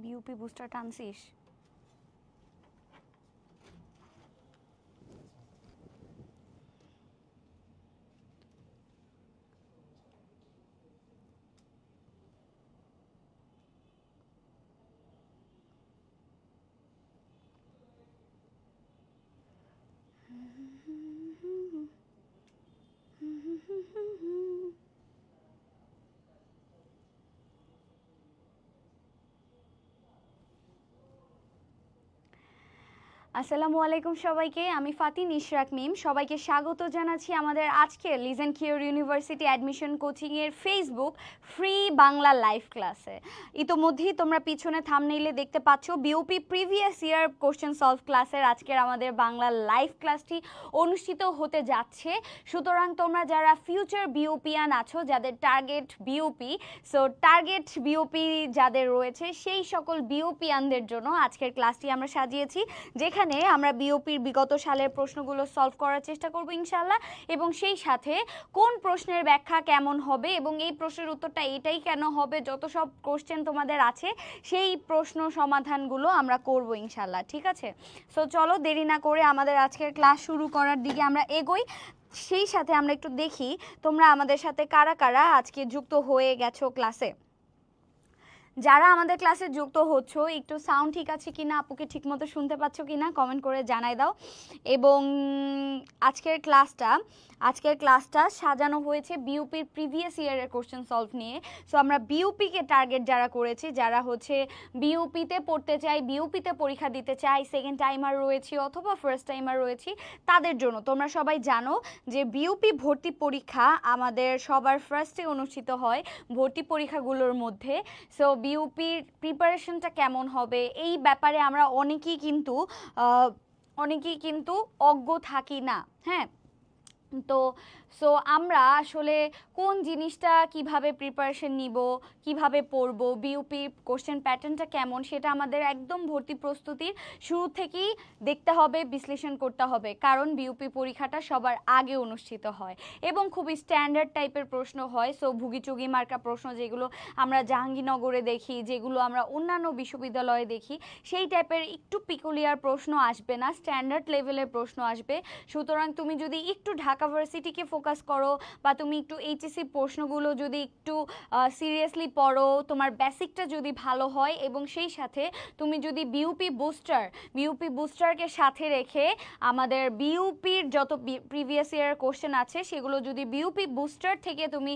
BUP booster টানছিস? আসসালামু আলাইকুম সবাইকে, আমি ফাতিন ইশরাক মিম। সবাইকে স্বাগত জানাচ্ছি আমাদের আজকের লিজেন কিওর ইউনিভার্সিটি অ্যাডমিশন কোচিংয়ের ফেসবুক ফ্রি বাংলা লাইভ ক্লাসে। ইতোমধ্যেই তোমরা পিছনে থাম্বনেইলে দেখতে পাচ্ছ BOP previous year question solve ক্লাসের আজকের আমাদের বাংলা লাইভ ক্লাসটি অনুষ্ঠিত হতে যাচ্ছে। সুতরাং তোমরা যারা ফিউচার বিওপিয়ান আছো, যাদের target BOP, so target BOP যাদের রয়েছে সেই সকল বিওপিয়ানদের জন্য আজকের ক্লাসটি আমরা সাজিয়েছি, যেখানে আমরা বিওপির বিগত সালের প্রশ্নগুলো সলভ করার চেষ্টা করব ইনশাআল্লাহ, এবং সেই সাথে কোন প্রশ্নের ব্যাখ্যা কেমন হবে এবং এই প্রশ্নের উত্তরটা এটাই কেন হবে, যত সব কোশ্চেন তোমাদের আছে সেই প্রশ্ন সমাধানগুলো আমরা করব ইনশাআল্লাহ। ঠিক আছে, সো চলো দেরি না করে আমাদের আজকের ক্লাস শুরু করার দিকে আমরা এগোই। সেই সাথে আমরা একটু দেখি তোমরা আমাদের সাথে কারা কারা আজকে যুক্ত হয়ে গেছো ক্লাসে। যারা আমাদের ক্লাসে যুক্ত হচ্ছ, একটু সাউন্ড ঠিক আছে কিনা, আপুকে ঠিকমতো শুনতে পাচ্ছ কিনা কমেন্ট করে জানাই দাও। এবং আজকের ক্লাসটা সাজানো হয়েছে বিউপির প্রিভিয়াস ইয়ারের কোশ্চেন সলভ নিয়ে। সো আমরা বিউপিকে টার্গেট যারা করেছি, যারা হচ্ছে বিউপিতে পড়তে চাই, বিউপিতে পরীক্ষা দিতে চাই, সেকেন্ড টাইমার রয়েছি অথবা ফার্স্ট টাইমার রয়েছি, তাদের জন্য। তোমরা সবাই জানো যে বিউপি ভর্তি পরীক্ষা আমাদের সবার ফার্স্টে অনুষ্ঠিত হয় ভর্তি পরীক্ষাগুলোর মধ্যে। সো বিউপির প্রিপারেশনটা কেমন হবে এই ব্যাপারে আমরা অনেকেই কিন্তু অজ্ঞ থাকি না। হ্যাঁ, তো সো আমরা আসলে কোন জিনিসটা কিভাবে প্রিপারেশন নিব, কিভাবে পড়ব, বিউপি কোশ্চেন প্যাটার্নটা কেমন, সেটা আমাদের একদম ভর্তি প্রস্তুতির শুরু থেকেই দেখতে হবে, বিশ্লেষণ করতে হবে। কারণ বিউপি পরীক্ষাটা সবার আগে অনুষ্ঠিত হয় এবং খুবই স্ট্যান্ডার্ড টাইপের প্রশ্ন হয়। সো ভুগিচুগি মার্কা প্রশ্ন যেগুলো আমরা জাহাঙ্গীরনগরে দেখি, যেগুলো আমরা অন্যান্য বিশ্ববিদ্যালয়ে দেখি, সেই টাইপের একটু পিকুলিয়ার প্রশ্ন আসবে না, স্ট্যান্ডার্ড লেভেলের প্রশ্ন আসবে। সুতরাং তুমি যদি একটু ঢাকা ভার্সিটিকে ফোকাস করো বা তুমি একটু এইচএসসি প্রশ্নগুলো যদি একটু সিরিয়াসলি পড়ো, তোমার বেসিকটা যদি ভালো হয় এবং সেই সাথে তুমি যদি বিউপি বুস্টারকে সাথে রেখে আমাদের বিউপির যত প্রিভিয়াস ইয়ার কোশ্চেন আছে সেগুলো যদি বিউপি বুস্টার থেকে তুমি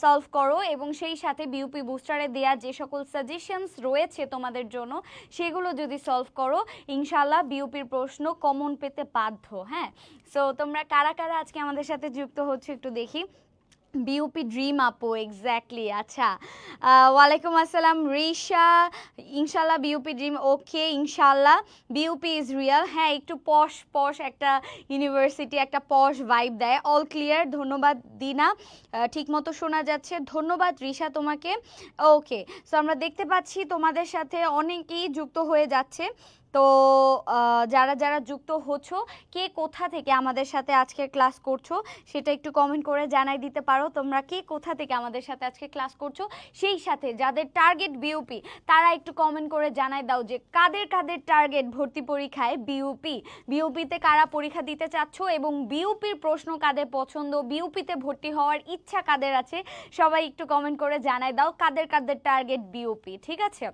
সলভ করো এবং সেই সাথে বিউপি বুস্টারে দেওয়া যে সকল সাজেশনস রয়েছে তোমাদের জন্য সেগুলো যদি সলভ করো, ইনশাআল্লাহ বিউপির প্রশ্ন কমন পেতে বাধ্য। হ্যাঁ, সো তোমরা কারা কারা আজকে আমাদের সাথে যুক্ত হচ্ছে একটু দেখি। বিউপি ড্রিম আপু, এক্স্যাক্টলি। আচ্ছা, ওয়ালাইকুম আসসালাম রিশা। ইনশাল্লাহ বিউপি ড্রিম, ওকে ইনশাল্লাহ বিউপি ইজ রিয়াল। হ্যাঁ, একটু পশ একটা ইউনিভার্সিটি, একটা পশ ভাইব দেয়। অল ক্লিয়ার, ধন্যবাদ দিনা, ঠিকমতো শোনা যাচ্ছে, ধন্যবাদ রিশা তোমাকে। ওকে, সো আমরা দেখতে পাচ্ছি তোমাদের সাথে অনেকেই যুক্ত হয়ে যাচ্ছে। তো যারা যারা যুক্ত হচ্ছ, কে কোথা থেকে আমাদের সাথে আজকে ক্লাস করছো সেটা একটু কমেন্ট করে জানাই দিতে পারো। তোমরা কে কোথা থেকে আমাদের সাথে আজকে ক্লাস করছো, সেই সাথে যাদের টার্গেট বিউপি তারা একটু কমেন্ট করে জানাই দাও যে কাদের কাদের টার্গেট ভর্তি পরীক্ষায় বিউপিতে কারা পরীক্ষা দিতে চাচ্ছ এবং বিউপির প্রশ্ন কাদের পছন্দ, বিউপিতে ভর্তি হওয়ার ইচ্ছা কাদের আছে, সবাই একটু কমেন্ট করে জানাই দাও কাদের কাদের টার্গেট বিউপি। ঠিক আছে,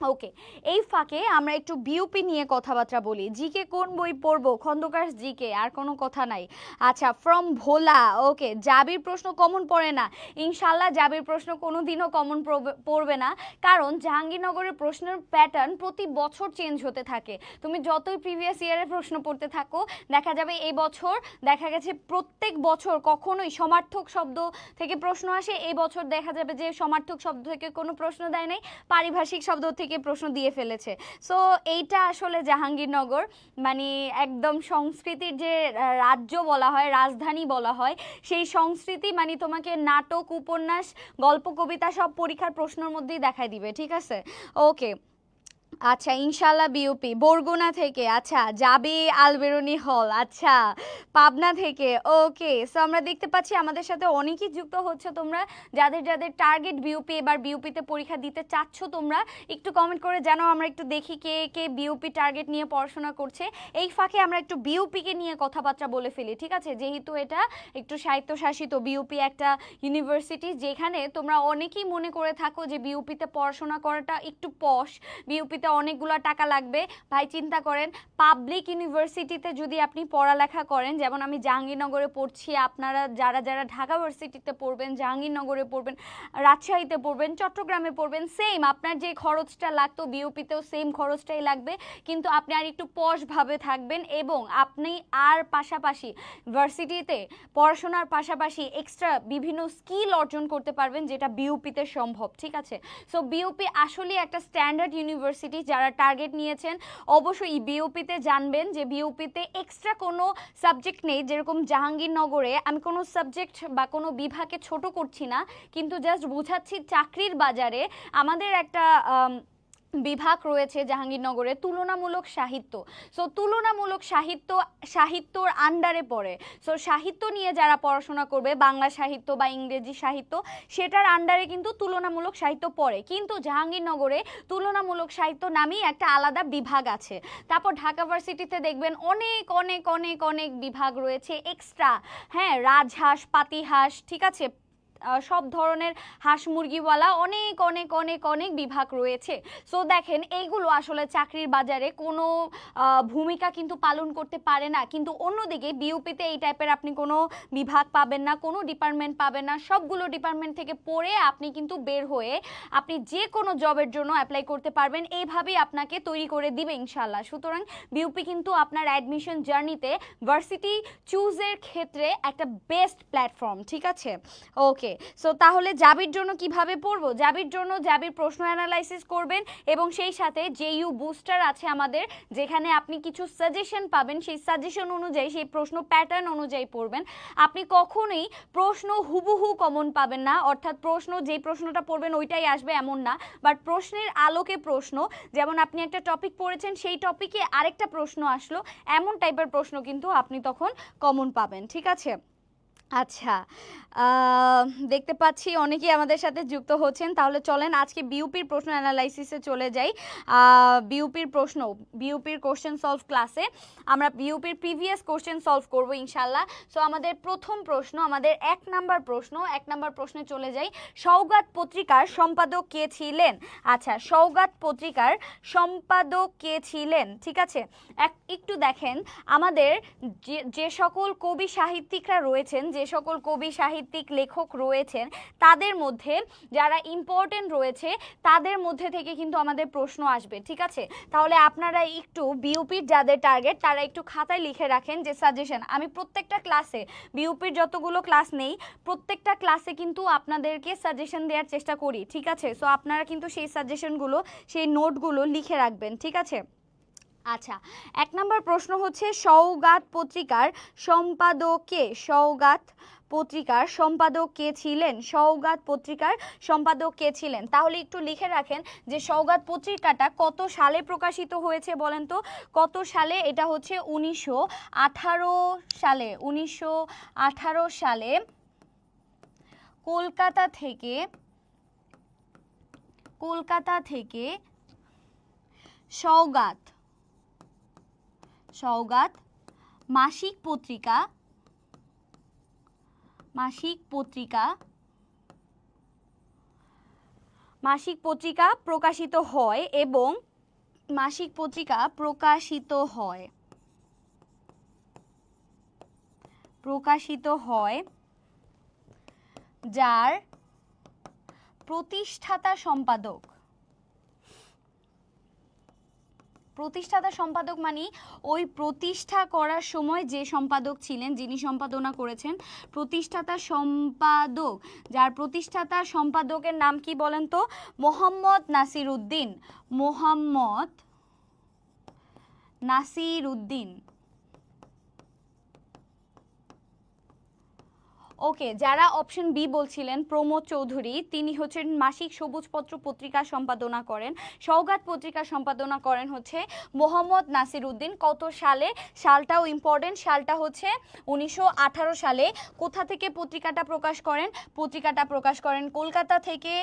ওকে। এই ফাঁকে আমরা একটু বিউপি নিয়ে কথাবার্তা বলি। জিকে কোন বই পড়বো? খন্দকার জিকে, আর কোনো কথা নাই। আচ্ছা, ফ্রম ভোলা, ওকে। জাবির প্রশ্ন কমন পড়ে না, ইনশাল্লাহ জাবির প্রশ্ন কোনোদিনও কমন পড়বে না, কারণ জাহাঙ্গীরনগরের প্রশ্নের প্যাটার্ন প্রতি বছর চেঞ্জ হতে থাকে। তুমি যতই প্রিভিয়াস ইয়ারের প্রশ্ন পড়তে থাকো, দেখা যাবে এই বছর দেখা গেছে প্রত্যেক বছর কখনোই সমার্থক শব্দ থেকে প্রশ্ন আসে, এই বছর দেখা যাবে যে সমার্থক শব্দ থেকে কোনো প্রশ্ন দেয় নাই, পারিভাষিক শব্দ থেকে প্রশ্ন দিয়ে ফেলেছে। সো এইটা আসলে জাহাঙ্গীরনগর মানে একদম সংস্কৃতির যে রাজ্য বলা হয়, রাজধানী বলা হয়, সেই সংস্কৃতি মানে তোমাকে নাটক, উপন্যাস, গল্প, কবিতা সব পরীক্ষার প্রশ্নের মধ্যেই দেখাই দিবে। ঠিক আছে, ওকে। আচ্ছা ইনশাল্লাহ বিউপি বরগুনা থেকে, আচ্ছা যাবে আলবেরুনি হল, আচ্ছা পাবনা থেকে, ওকে। সো আমরা দেখতে পাচ্ছি আমাদের সাথে অনেকেই যুক্ত হচ্ছে তোমরা, যাদের যাদের টার্গেট বিউপি, এবার বিউপিতে পরীক্ষা দিতে চাচ্ছ তোমরা একটু কমেন্ট করে জানাও, আমরা একটু দেখি কে কে বিউপি টার্গেট নিয়ে পড়াশোনা করছে। এই ফাঁকে আমরা একটু বিউপিকে নিয়ে কথাবার্তা বলে ফেলি, ঠিক আছে, যেহেতু এটা একটু স্বায়ত্তশাসিত বিউপি একটা ইউনিভার্সিটি, যেখানে তোমরা অনেকেই মনে করে থাকো যে বিউপিতে পড়াশোনা করাটা একটু পশ, বিউপিতে অনেকগুলো টাকা লাগবে। ভাই চিন্তা করেন, পাবলিক ইউনিভার্সিটিতে যদি আপনি পড়ালেখা করেন, যেমন আমি জাহাঙ্গীরনগরে পড়ছি, আপনারা যারা যারা ঢাকা ভার্সিটিতে পড়বেন, জাহাঙ্গীরনগরে পড়বেন, রাজশাহীতে পড়বেন, চট্টগ্রামে পড়বেন, সেম আপনার যে খরচটা লাগতো বিউপিতেও সেম খরচটাই লাগবে, কিন্তু আপনি আর একটু পশভাবে থাকবেন এবং আপনি আর পাশাপাশি ভার্সিটিতে পড়াশোনার পাশাপাশি এক্সট্রা বিভিন্ন স্কিল অর্জন করতে পারবেন, যেটা বিউপিতে সম্ভব, ঠিক আছে। সো বিউপি আসলে একটা স্ট্যান্ডার্ড ইউনিভার্সিটি, যারা টার্গেট নিয়েছেন অবশ্যই বিউপিতে জানবেন যে বিউপিতে এক্সট্রা কোনো সাবজেক্ট নেই। যেরকম জাহাঙ্গীরনগরে আমি কোনো সাবজেক্ট বা কোনো বিভাগে ছোট করছি না, কিন্তু জাস্ট বোঝাচ্ছি চাকরির বাজারে আমাদের একটা বিভাগ রয়েছে জাহাঙ্গীরনগরে, তুলনামূলক সাহিত্য। সো তুলনামূলক সাহিত্যর আন্ডারে পড়ে। সো সাহিত্য নিয়ে যারা পড়াশোনা করবে, বাংলা সাহিত্য বা ইংরেজি সাহিত্য, সেটার আন্ডারে কিন্তু তুলনামূলক সাহিত্য পড়ে, কিন্তু জাহাঙ্গীরনগরে তুলনামূলক সাহিত্য নামেই একটা আলাদা বিভাগ আছে। তারপর ঢাকা ভার্সিটিতে দেখবেন অনেক অনেক অনেক অনেক বিভাগ রয়েছে এক্সট্রা, হ্যাঁ, রাজহাঁস, পাতিহাঁস, ঠিক আছে, সব ধরনের হাঁস মুরগিওয়ালা অনেক অনেক অনেক অনেক বিভাগ রয়েছে। সো দেখেন এইগুলো আসলে চাকরির বাজারে কোনো ভূমিকা কিন্তু পালন করতে পারে না, কিন্তু অন্যদিকে বিউপিতে এই টাইপের আপনি কোনো বিভাগ পাবেন না, কোনো ডিপার্টমেন্ট পাবেন না, সবগুলো ডিপার্টমেন্ট থেকে পড়ে আপনি কিন্তু বের হয়ে আপনি যে কোনো জবের জন্য অ্যাপ্লাই করতে পারবেন, এইভাবেই আপনাকে তৈরি করে দিবে ইনশাল্লাহ। সুতরাং বিউপি কিন্তু আপনার অ্যাডমিশন জার্নিতে ভার্সিটি চুজের ক্ষেত্রে একটা বেস্ট প্ল্যাটফর্ম, ঠিক আছে, ওকে। সো তাহলে জাবির জন্য কিভাবে পড়বো? জাবির জন্য জাবির প্রশ্ন অ্যানালাইসিস করবেন এবং সেই সাথে জেইউ বুস্টার আছে আমাদের, যেখানে আপনি কিছু সাজেশন পাবেন, সেই সাজেশন অনুযায়ী সেই প্রশ্ন প্যাটার্ন অনুযায়ী পড়বেন। আপনি কখনোই প্রশ্ন হুবহু কমন পাবেন না, অর্থাৎ প্রশ্ন যেই প্রশ্নটা পড়বেন ওইটাই আসবে এমন না, বাট প্রশ্নের আলোকে প্রশ্ন, যেমন আপনি একটা টপিক পড়েছেন সেই টপিকে আরেকটা প্রশ্ন আসলো, এমন টাইপের প্রশ্ন কিন্তু আপনি তখন কমন পাবেন, ঠিক আছে। আচ্ছা, দেখতে পাচ্ছি অনেকেই আমাদের সাথে যুক্ত হচ্ছেন, তাহলে চলেন আজকে বিউপির প্রশ্ন অ্যানালাইসিসে চলে যাই। বিউপির কোশ্চেন সলভ ক্লাসে আমরা বিউপির প্রিভিয়াস কোশ্চেন সলভ করব ইনশাল্লাহ। সো আমাদের প্রথম প্রশ্ন, আমাদের এক নাম্বার প্রশ্নে চলে যাই। সওগাত পত্রিকার সম্পাদক কে ছিলেন? আচ্ছা, সওগাত পত্রিকার সম্পাদক কে ছিলেন, ঠিক আছে। একটু দেখেন আমাদের যে সকল কবি সাহিত্যিকরা রয়েছেন, যে সকল কবি সাহিত্যিক লেখক রয়েছেন, তাদের মধ্যে যারা ইম্পর্টেন্ট রয়েছে তাদের মধ্যে থেকে কিন্তু আমাদের প্রশ্ন আসবে, ঠিক আছে। তাহলে আপনারা একটু বিউপির যাদের টার্গেট তারা একটু খাতায় লিখে রাখেন যে সাজেশন, আমি প্রত্যেকটা ক্লাসে বিউপির যতগুলো ক্লাস নেই প্রত্যেকটা ক্লাসে কিন্তু আপনাদেরকে সাজেশন দেওয়ার চেষ্টা করি, ঠিক আছে। সো আপনারা কিন্তু সেই সাজেশনগুলো, সেই নোটগুলো লিখে রাখবেন, ঠিক আছে। আচ্ছা, এক নম্বর প্রশ্ন হচ্ছে সওগাত পত্রিকার সম্পাদক কে? সওগাত পত্রিকার সম্পাদক কে ছিলেন? সওগাত পত্রিকার সম্পাদক কে ছিলেন? তাহলে একটু লিখে রাখেন যে সওগাত পত্রিকাটা কত সালে প্রকাশিত হয়েছে বলেন তো, কত সালে? এটা হচ্ছে 1918 সালে। 1918 সালে কলকাতা থেকে সওগাত মাসিক পত্রিকা প্রকাশিত হয় এবং প্রকাশিত হয় যার প্রতিষ্ঠাতা সম্পাদক মানে ওই প্রতিষ্ঠা করার সময় যে সম্পাদক ছিলেন, যিনি সম্পাদনা করেছেন, প্রতিষ্ঠাতা সম্পাদক, যার প্রতিষ্ঠাতা সম্পাদকের নাম কি বলেন তো? মোহাম্মদ নাসিরউদ্দিন। ওকে, যারা অপশন বি বলছিলেন, প্রমোদ চৌধুরী, তিনি হচ্ছেন মাসিক সবুজপত্র পত্রিকা সম্পাদনা করেন। সওগাত পত্রিকা সম্পাদনা করেন হচ্ছে মোহাম্মদ নাসির উদ্দিন। কত সালে? সালটাও ইম্পর্টেন্ট, সালটা হচ্ছে 1918 সালে। কোথা থেকে পত্রিকাটা প্রকাশ করেন? পত্রিকাটা প্রকাশ করেন কলকাতা থেকে।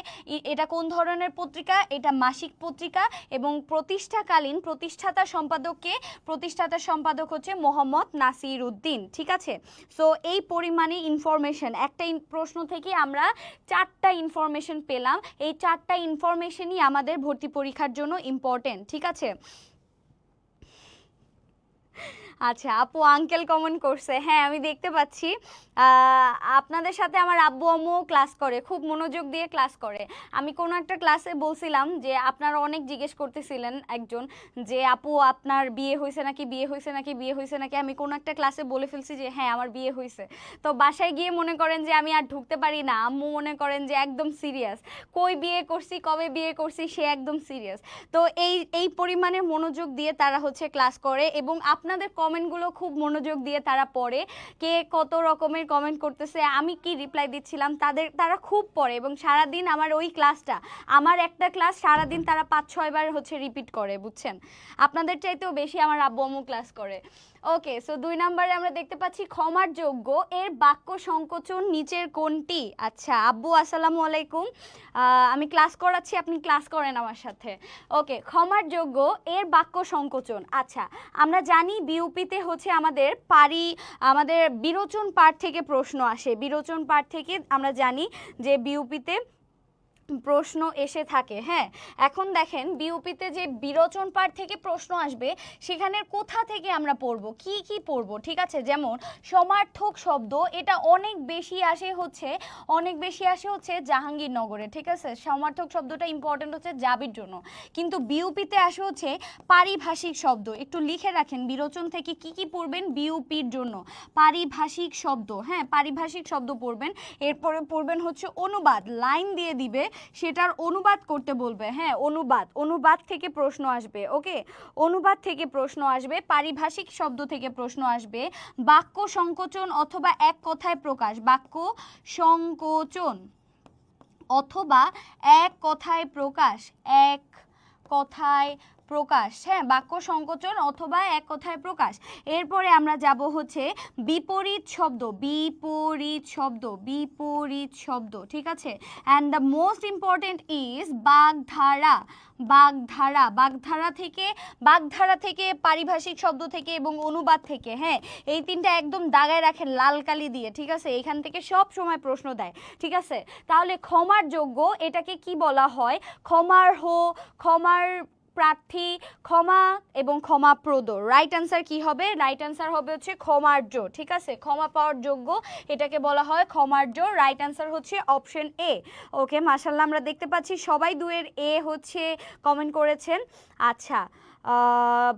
এটা কোন ধরনের পত্রিকা? এটা মাসিক পত্রিকা এবং প্রতিষ্ঠাকালীন প্রতিষ্ঠাতা সম্পাদককে? প্রতিষ্ঠাতা সম্পাদক হচ্ছে মোহাম্মদ নাসির উদ্দিন। ঠিক আছে, সো এই পরিমাণে ইনফরমেশন, একটা প্রশ্ন থেকে আমরা 4টা ইনফরমেশন পেলাম। এই 4টা ইনফরমেশনই আমাদের ভর্তি পরীক্ষার জন্য ইম্পর্টেন্ট। ঠিক আছে, আচ্ছা আপু আঙ্কেল কমেন্ট করছে, হ্যাঁ আমি দেখতে পাচ্ছি। আপনাদের সাথে আমার আব্বু আম্মু ক্লাস করে, খুব মনোযোগ দিয়ে ক্লাস করে। আমি কোনো একটা ক্লাসে বলছিলাম যে আপনারা অনেক জিজ্ঞেস করতেছিলেন একজন যে আপু আপনার বিয়ে হয়েছে নাকি, বিয়ে হয়েছে নাকি, বিয়ে হয়েছে নাকি। আমি কোনো একটা ক্লাসে বলে ফেলছি যে হ্যাঁ আমার বিয়ে হয়েছে। তো বাসায় গিয়ে মনে করেন যে আমি আর ঢুকতে পারি না, আম্মু মনে করেন যে একদম সিরিয়াস, কই বিয়ে করছি, কবে বিয়ে করছি, সে একদম সিরিয়াস। তো এই পরিমাণে মনোযোগ দিয়ে তারা হচ্ছে ক্লাস করে এবং আপনাদের কমেন্টগুলো খুব মনোযোগ দিয়ে তারা পড়ে। কে কত রকমের কমেন্ট করতেছে, আমি কি রিপ্লাই দিচ্ছিলাম, তারা খুব পড়ে এবং সারাদিন আমার ওই ক্লাসটা, আমার একটা ক্লাস সারাদিন তারা 5-6 বার হচ্ছে রিপিট করে, বুঝছেন। আপনাদের চাইতেও বেশি আমার আব্বু আম্মু ক্লাস করে। ওকে, সো 2 নম্বরে আমরা দেখতে পাচ্ছি ক্ষমার যোগ্য এর বাক্য সংকোচন নিচের কোনটি? আচ্ছা আব্বু আসসালামু আলাইকুম, আমি ক্লাস করাচ্ছি, আপনি ক্লাস করেন আমার সাথে। ওকে, ক্ষমার যোগ্য এর বাক্য সংকোচন। আচ্ছা আমরা জানি বিউপিতে হচ্ছে আমাদের বিরোচন পাঠ থেকে প্রশ্ন আসে। বিরোচন পাঠ থেকে আমরা জানি যে বিউপিতে প্রশ্ন এসে থাকে। হ্যাঁ, এখন দেখেন বিউপিতে যে বিরোচন পাঠ থেকে প্রশ্ন আসবে সেখানে কোথা থেকে আমরা পড়ব, কি কি পড়ব। ঠিক আছে, যেমন সমার্থক শব্দ, এটা অনেক বেশি আসে হচ্ছে জাহাঙ্গীরনগরে। ঠিক আছে, সমার্থক শব্দটা ইম্পর্টেন্ট হচ্ছে জাবির জন্য, কিন্তু বিউপিতে আসে হচ্ছে পারিভাষিক শব্দ। একটু লিখে রাখেন বিরোচন থেকে কি কি পড়বেন বিউপির জন্য। পারিভাষিক শব্দ, হ্যাঁ পারিভাষিক শব্দ পড়বেন। এরপরে পড়বেন হচ্ছে অনুবাদ, লাইন দিয়ে দিবে, সেটার অনুবাদ করতে বলবে। হ্যাঁ, অনুবাদ থেকে প্রশ্ন আসবে। ওকে, অনুবাদ থেকে প্রশ্ন আসবে, পারিভাষিক শব্দ থেকে প্রশ্ন আসবে। বাক্য সংকোচন অথবা এক কথায় প্রকাশ, বাক্য সংকোচন অথবা এক কথায় প্রকাশ, এক কথায় প্রকাশ। হ্যাঁ, বাক্য সংকোচন অথবা এক কথায় প্রকাশ। এরপরে আমরা যাব হচ্ছে বিপরীত শব্দ, বিপরীত শব্দ। ঠিক আছে, and the most important is বাগধারা। বাগধারা থেকে পারিভাষিক শব্দ থেকে এবং অনুবাদ থেকে। হ্যাঁ, এই 3টা একদম দাগায় রাখেন লাল কালি দিয়ে। ঠিক আছে, এখান থেকে সব সময় প্রশ্ন দেয়। ঠিক আছে, তাহলে ক্ষমার যোগ্য এটাকে কি বলা হয়? ক্ষমার প্রার্থী, ক্ষমা এবং ক্ষমাপ্রদ। রাইট অ্যান্সার কি হবে? রাইট অ্যান্সার হবে হচ্ছে ক্ষমার্য। ঠিক আছে, ক্ষমা পাওয়ার যোগ্য এটাকে বলা হয় ক্ষমার্য। রাইট অ্যান্সার হচ্ছে অপশন এ। ওকে, মাশাআল্লাহ আমরা দেখতে পাচ্ছি সবাই 2-এর এ হচ্ছে কমেন্ট করেছেন। আচ্ছা,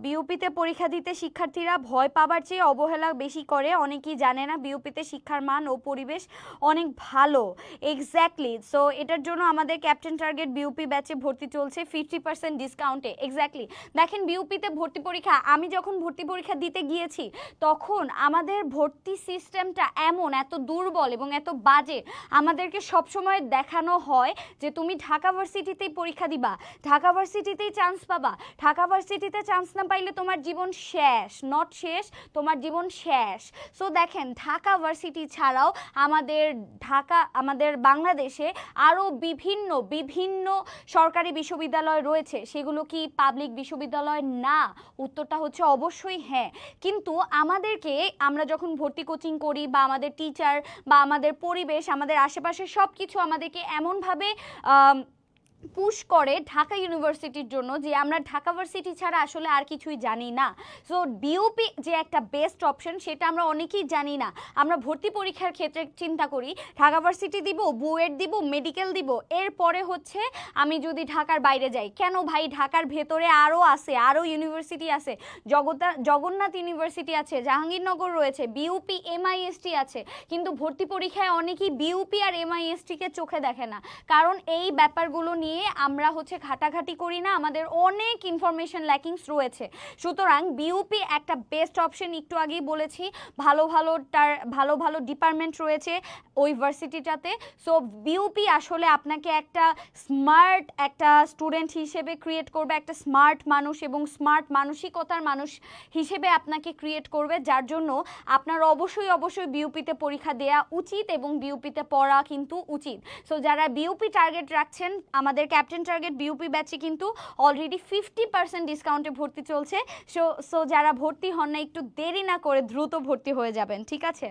বিউপিতে পরীক্ষা দিতে শিক্ষার্থীরা ভয় পাবার চেয়ে অবহেলা বেশি করে, অনেকেই জানে না বিউপিতে শিক্ষার মান ও পরিবেশ অনেক ভালো। এক্স্যাক্টলি, সো এটার জন্য আমাদের ক্যাপ্টেন টার্গেট বিউপি ব্যাচে ভর্তি চলছে 50% ডিসকাউন্টে। এক্স্যাক্টলি, দেখেন বিউপিতে ভর্তি পরীক্ষা, আমি যখন ভর্তি পরীক্ষা দিতে গিয়েছি তখন আমাদের ভর্তি সিস্টেমটা এত দুর্বল এবং এত বাজে। আমাদেরকে সবসময় দেখানো হয় যে তুমি ঢাকা ভার্সিটিতেই পরীক্ষা দিবা, ঢাকা ভার্সিটিতেই চান্স পাবা, ঢাকা ভার্সিটিতে চান্স না পাইলে তোমার জীবন শেষ, নট শেষ, তোমার জীবন শেষ। সো দেখেন ঢাকা ভার্সিটি ছাড়াও আমাদের বাংলাদেশে আরও বিভিন্ন সরকারি বিশ্ববিদ্যালয় রয়েছে, সেগুলো কি পাবলিক বিশ্ববিদ্যালয় না? উত্তরটা হচ্ছে অবশ্যই হ্যাঁ। কিন্তু আমরা যখন ভর্তি কোচিং করি বা আমাদের টিচার বা আমাদের পরিবেশ, আমাদের আশেপাশে সব কিছু আমাদেরকে এমনভাবে পুশ করে ঢাকা ইউনিভার্সিটির জন্য যে আমরা ঢাকা ভার্সিটি ছাড়া আসলে আর কিছুই জানি না। সো বিউপি যে একটা বেস্ট অপশন সেটা আমরা অনেকেই জানি না। আমরা ভর্তি পরীক্ষার ক্ষেত্রে চিন্তা করি ঢাকা ভার্সিটি দিব, বুয়েট দিব, মেডিকেল দিব, এরপরে হচ্ছে আমি যদি ঢাকার বাইরে যাই। কেন ভাই, ঢাকার ভেতরে আরও ইউনিভার্সিটি আছে, জগন্নাথ ইউনিভার্সিটি আছে, জাহাঙ্গীরনগর রয়েছে, বিউপি MIST আছে, কিন্তু ভর্তি পরীক্ষায় অনেকেই বিউপি আর MIST কে চোখে দেখে না, কারণ এই ব্যাপারগুলো নিয়ে নিয়ে আমরা হচ্ছে ঘাটাঘাটি করি না, আমাদের অনেক ইনফরমেশন ল্যাকিংস রয়েছে। সুতরাং বিউপি একটা বেস্ট অপশন, একটু আগেই বলেছি, ভালো ভালো ডিপার্টমেন্ট রয়েছে ওই ভার্সিটিটাতে। সো বিউপি আসলে আপনাকে একটা স্মার্ট একটা স্টুডেন্ট হিসেবে ক্রিয়েট করবে, একটা স্মার্ট মানুষ এবং স্মার্ট মানসিকতার মানুষ হিসেবে আপনাকে ক্রিয়েট করবে, যার জন্য আপনার অবশ্যই বিউপিতে পরীক্ষা দেওয়া উচিত এবং বিউপিতে পড়া কিন্তু উচিত। সো যারা বিউপি টার্গেট রাখছেন, আমাদের ক্যাপ্টেন টার্গেট বিউপি ব্যাচে কিন্তু অলরেডি 50% ডিসকাউন্টে ভর্তি চলছে। সো যারা ভর্তি হন না, একটু দেরি না করে দ্রুত ভর্তি হয়ে যাবেন, ঠিক আছে?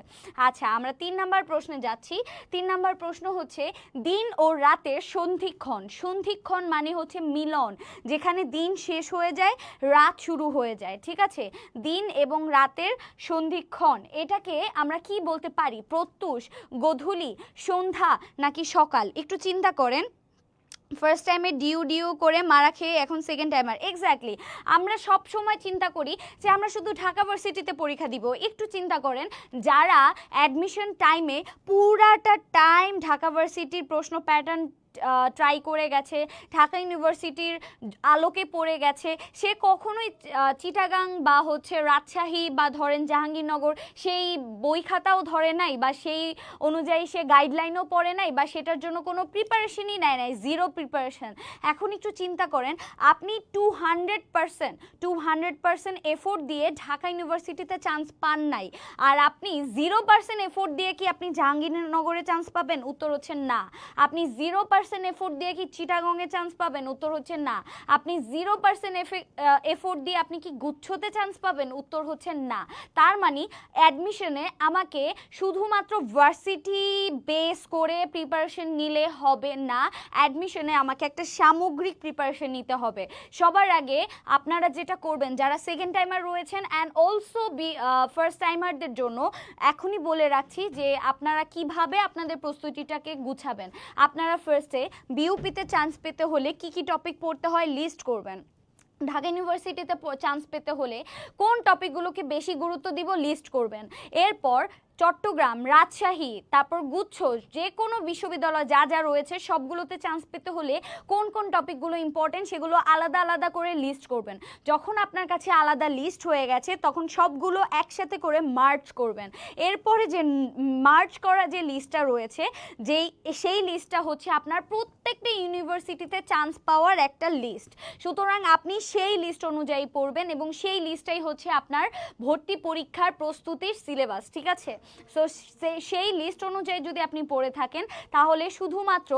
আচ্ছা, আমরা 3 নাম্বার প্রশ্নে যাচ্ছি। 3 নাম্বার প্রশ্ন হচ্ছে দিন ও রাতের সন্ধিক্ষণ। সন্ধিক্ষণ মানে হচ্ছে মিলন, যেখানে দিন শেষ হয়ে যায়, রাত শুরু হয়ে যায়, ঠিক আছে? দিন এবং রাতের সন্ধিক্ষণ, এটাকে আমরা কি বলতে পারি? প্রত্যুষ, গোধূলি, সন্ধ্যা নাকি সকাল? একটু চিন্তা করেন। ফার্স্ট টাইমে ডিউ করে মারা খেয়ে এখন সেকেন্ড টাইমার। এক্স্যাক্টলি, আমরা সব সময় চিন্তা করি যে আমরা শুধু ঢাকা ভার্সিটিতে পরীক্ষা দিব। একটু চিন্তা করেন, যারা অ্যাডমিশন টাইমে পুরাটা টাইম ঢাকা ভার্সিটির প্রশ্ন প্যাটার্ন ট্রাই করে গেছে, ঢাকা ইউনিভার্সিটির আলোকে পড়ে গেছে, সে কখনোই চিটাগাং বা হচ্ছে রাজশাহী বা ধরেন জাহাঙ্গীরনগর সেই বই খাতাও ধরে নাই, বা সেই অনুযায়ী সে গাইডলাইনও পড়ে নাই, বা সেটার জন্য কোনো প্রিপারেশনই নেয় নাই, জিরো প্রিপারেশন। এখন একটু চিন্তা করেন, আপনি 200% এফোর্ট দিয়ে ঢাকা ইউনিভার্সিটিতে চান্স পান নাই, আর আপনি 0% এফোর্ট দিয়ে কি আপনি জাহাঙ্গীরনগরে চান্স পাবেন? উত্তর হচ্ছে না। আপনি 0% এফোর্ট দিয়ে কি চিটাগংয়ে চান্স পাবেন? উত্তর হচ্ছে না। আপনি 0% এফোর্ট দিয়ে আপনি কি গুচ্ছতে চান্স পাবেন? উত্তর হচ্ছে না। তার মানে অ্যাডমিশনে আমাকে শুধুমাত্র ভার্সিটি বেস করে প্রিপারেশন নিলে হবে না, অ্যাডমিশনে আমাকে একটা সামগ্রিক প্রিপারেশন নিতে হবে। সবার আগে আপনারা যেটা করবেন, যারা সেকেন্ড টাইমার রয়েছেন অ্যান্ড অলসো ফার্স্ট টাইমারদের জন্য এখনই বলে রাখছি যে আপনারা কিভাবে আপনাদের প্রস্তুতিটাকে গুছাবেন। আপনারা ফার্স্টে বিউপিতে চান্স পেতে হলে কি কি টপিক পড়তে হয় লিস্ট করবেন। ঢাকা ইউনিভার্সিটিতে চান্স পেতে হলে কোন টপিকগুলোকে বেশি গুরুত্ব দিব লিস্ট করবেন। এরপর চট্টগ্রাম, রাজশাহী, তারপর গুচ্ছ, যে কোনো বিশ্ববিদ্যালয় যা যা রয়েছে সবগুলোতে চান্স পেতে হলে কোন কোন টপিকগুলো ইম্পর্টেন্ট সেগুলো আলাদা আলাদা করে লিস্ট করবেন। যখন আপনার কাছে আলাদা লিস্ট হয়ে গেছে তখন সবগুলো একসাথে করে মার্চ করবেন। এরপরে যে মার্চ করা যে লিস্টটা রয়েছে, সেই লিস্টটা হচ্ছে আপনার প্রত্যেকটা ইউনিভার্সিটিতে চান্স পাওয়ার একটা লিস্ট। সুতরাং আপনি সেই লিস্ট অনুযায়ী পড়বেন এবং সেই লিস্টটাই হচ্ছে আপনার ভর্তি পরীক্ষার প্রস্তুতির সিলেবাস, ঠিক আছে? সো সেই লিস্ট অনুযায়ী যদি আপনি পড়ে থাকেন তাহলে শুধুমাত্র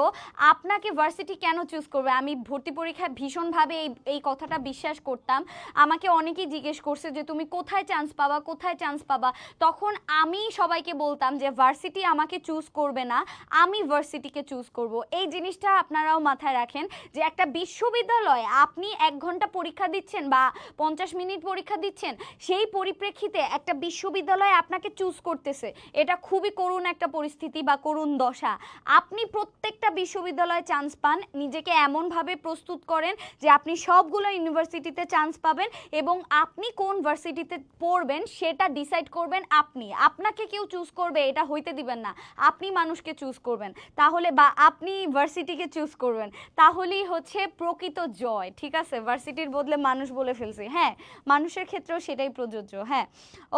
আপনাকে ভার্সিটি কেন চুজ করবে। আমি ভর্তি পরীক্ষায় ভীষণভাবে এই কথাটা বিশ্বাস করতাম। আমাকে অনেকেই জিজ্ঞেস করছে যে তুমি কোথায় চান্স পাবা, কোথায় চান্স পাবা। তখন আমি সবাইকে বলতাম যে ভার্সিটি আমাকে চুজ করবে না, আমি ভার্সিটিকে চুজ করব। এই জিনিসটা আপনারাও মাথায় রাখেন যে একটা বিশ্ববিদ্যালয় আপনি 1 ঘন্টা পরীক্ষা দিচ্ছেন বা 50 মিনিট পরীক্ষা দিচ্ছেন, সেই পরিপ্রেক্ষিতে একটা বিশ্ববিদ্যালয় আপনাকে চুজ করতেছে, এটা খুবই করুণ একটা পরিস্থিতি বা করুণ দশা। আপনি প্রত্যেকটা বিশ্ববিদ্যালয়ে চান্স পান, নিজেকে এমনভাবে প্রস্তুত করেন যে আপনি সবগুলো ইউনিভার্সিটিতে চান্স পাবেন এবং আপনি কোন ভার্সিটিতে পড়বেন সেটা ডিসাইড করবেন আপনি। আপনাকে কেউ চুজ করবে এটা হইতে দিবেন না, আপনি মানুষকে চুজ করবেন তাহলে, বা আপনি ভার্সিটিকে চুজ করবেন, তাহলেই হচ্ছে প্রকৃত জয়, ঠিক আছে? ভার্সিটির বদলে মানুষ বলে ফেলছি, হ্যাঁ, মানুষের ক্ষেত্রেও সেটাই প্রযোজ্য। হ্যাঁ,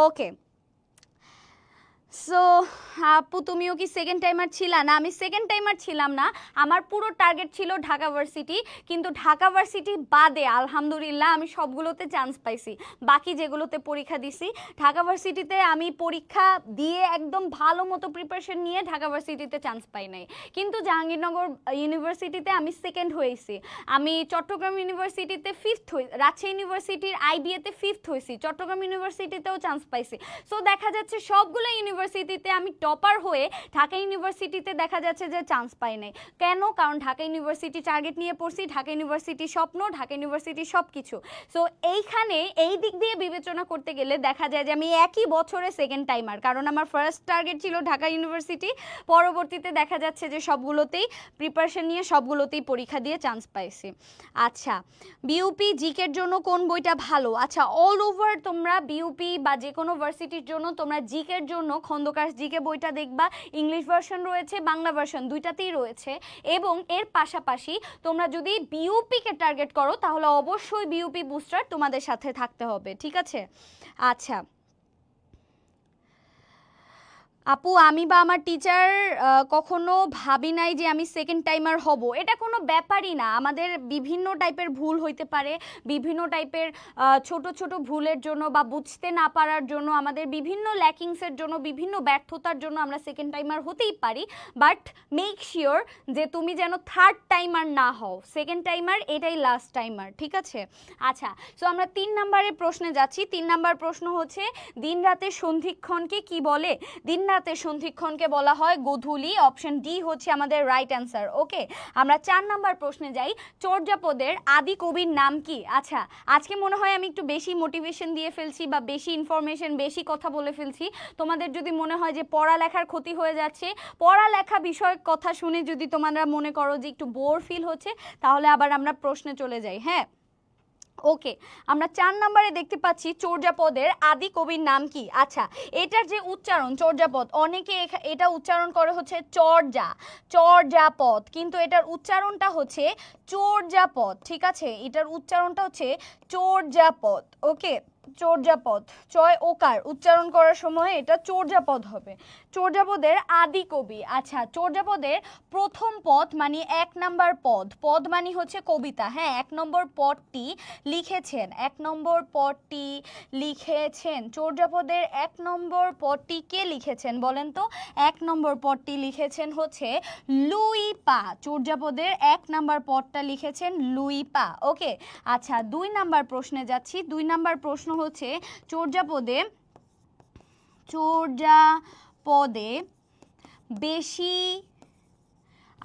ওকে। সো আপু তুমিও কি সেকেন্ড টাইমার ছিলা? না, আমি সেকেন্ড টাইমার ছিলাম না, আমার পুরো টার্গেট ছিল ঢাকা ভার্সিটি, কিন্তু ঢাকা ভার্সিটি বাদে আলহামদুলিল্লাহ আমি সবগুলোতে চান্স পাইছি। বাকি যেগুলোতে পরীক্ষা দিছি, ঢাকা ভার্সিটিতে আমি পরীক্ষা দিয়ে একদম ভালো মতো প্রিপারেশন নিয়ে ঢাকা ভার্সিটিতে চান্স পাই নাই, কিন্তু জাহাঙ্গীরনগর ইউনিভার্সিটিতে আমি সেকেন্ড হয়েছি। আমি চট্টগ্রাম ইউনিভার্সিটিতে ফিফথ হই, রাজশাহী ইউনিভার্সিটির আইবিএতে ফিফথ হয়েছি, চট্টগ্রাম ইউনিভার্সিটিতেও চান্স পাইছি। সো দেখা যাচ্ছে সবগুলো ইউনিভার্সিটিতে আমি টপার হয়ে ঢাকা ইউনিভার্সিটিতে দেখা যাচ্ছে যে চান্স পাই নাই। কেন? কারণ ঢাকা ইউনিভার্সিটি টার্গেট নিয়ে পড়ছি, ঢাকা ইউনিভার্সিটি স্বপ্ন, ঢাকা ইউনিভার্সিটি সব কিছু। সো এইখানে এই দিক দিয়ে বিবেচনা করতে গেলে দেখা যায় যে আমি একই বছরে সেকেন্ড টাইমার, কারণ আমার ফার্স্ট টার্গেট ছিল ঢাকা ইউনিভার্সিটি, পরবর্তীতে দেখা যাচ্ছে যে সবগুলোতেই প্রিপারেশন নিয়ে সবগুলোতেই পরীক্ষা দিয়ে চান্স পাইছি। আচ্ছা, বিউপি জিকের জন্য কোন বইটা ভালো? আচ্ছা, অল ওভার তোমরা বিউপি বা যে কোনো ভার্সিটির জন্য তোমরা জিকের জন্য খন্দকার জিকে বইটা দেখবা, ইংলিশ ভার্সন রয়েছে, বাংলা ভার্সন দুইটাতেই রয়েছে। এবং এর পাশাপাশি তোমরা যদি বিউপিকে টার্গেট করো তাহলে অবশ্যই বিউপি বুস্টার তোমাদের সাথে থাকতে হবে, ঠিক আছে? আচ্ছা আপু, আমি বা আমার টিচার কখনো ভাবি নাই যে আমি সেকেন্ড টাইমার হব, এটা কোনো ব্যাপারই না। আমাদের বিভিন্ন টাইপের ভুল হইতে পারে, বিভিন্ন টাইপের ছোট ছোট ভুলের জন্য বা বুঝতে না পারার জন্য, আমাদের বিভিন্ন ল্যাকিংসের জন্য, বিভিন্ন ব্যর্থতার জন্য আমরা সেকেন্ড টাইমার হতেই পারি। বাট মেক শিওর যে তুমি যেন থার্ড টাইমার না হও, সেকেন্ড টাইমার এটাই লাস্ট টাইমার, ঠিক আছে? আচ্ছা, সো আমরা 3 নম্বরের প্রশ্নে যাচ্ছি। 3 নম্বর প্রশ্ন হচ্ছে দিন রাতের সন্ধিক্ষণকে কি বলে? দিন রাতের সন্ধিক্ষণকে বলা হয় গোধূলি। অপশন ডি হচ্ছে আমাদের রাইট অ্যান্সার। ওকে, আমরা 4 নাম্বার প্রশ্নে যাই। চর্যাপদের আদি কবির নাম কি? আচ্ছা, আজকে মনে হয় আমি একটু বেশি মোটিভেশন দিয়ে ফেলছি বা বেশি ইনফরমেশন, বেশি কথা বলে ফেলছি। তোমাদের যদি মনে হয় যে পড়ালেখার ক্ষতি হয়ে যাচ্ছে, পড়ালেখা বিষয়ক কথা শুনে যদি তোমরা মনে করো যে একটু বোর ফিল হচ্ছে, তাহলে আবার আমরা প্রশ্নে চলে যাই। হ্যাঁ, ওকে, আমরা 4 নম্বরে দেখতে পাচ্ছি চর্যাপদের আদি কবির নাম কি? আচ্ছা, এটার যে উচ্চারণ চর্যাপদ, অনেকে এটা উচ্চারণ করে হচ্ছে চর্যাপদ, কিন্তু এটার উচ্চারণটা হচ্ছে চর্যাপদ, ঠিক আছে? এটার উচ্চারণটা হচ্ছে চর্যাপদ। ওকে, চর্যাপদ, চয় ওকার উচ্চারণ করার সময় এটা চর্যাপদ হবে। চর্যাপদের আদি কবি, আচ্ছা চর্যাপদের প্রথম পদ মানে 1 নাম্বার পদ, পদ মানে হচ্ছে কবিতা। হ্যাঁ, 1 নম্বর পদটি লিখেছেন, 1 নম্বর পদটি লিখেছেন। চর্যাপদের 1 নম্বর পদটি কে লিখেছেন বলেন তো? 1 নম্বর পদটি লিখেছেন হচ্ছে লুই পা। চর্যাপদের 1 নাম্বার পদটা লিখেছেন লুই পা। ওকে, আচ্ছা 2 নাম্বার প্রশ্নে যাচ্ছি। 2 নাম্বার প্রশ্ন হচ্ছে চর্যাপদে বেশি,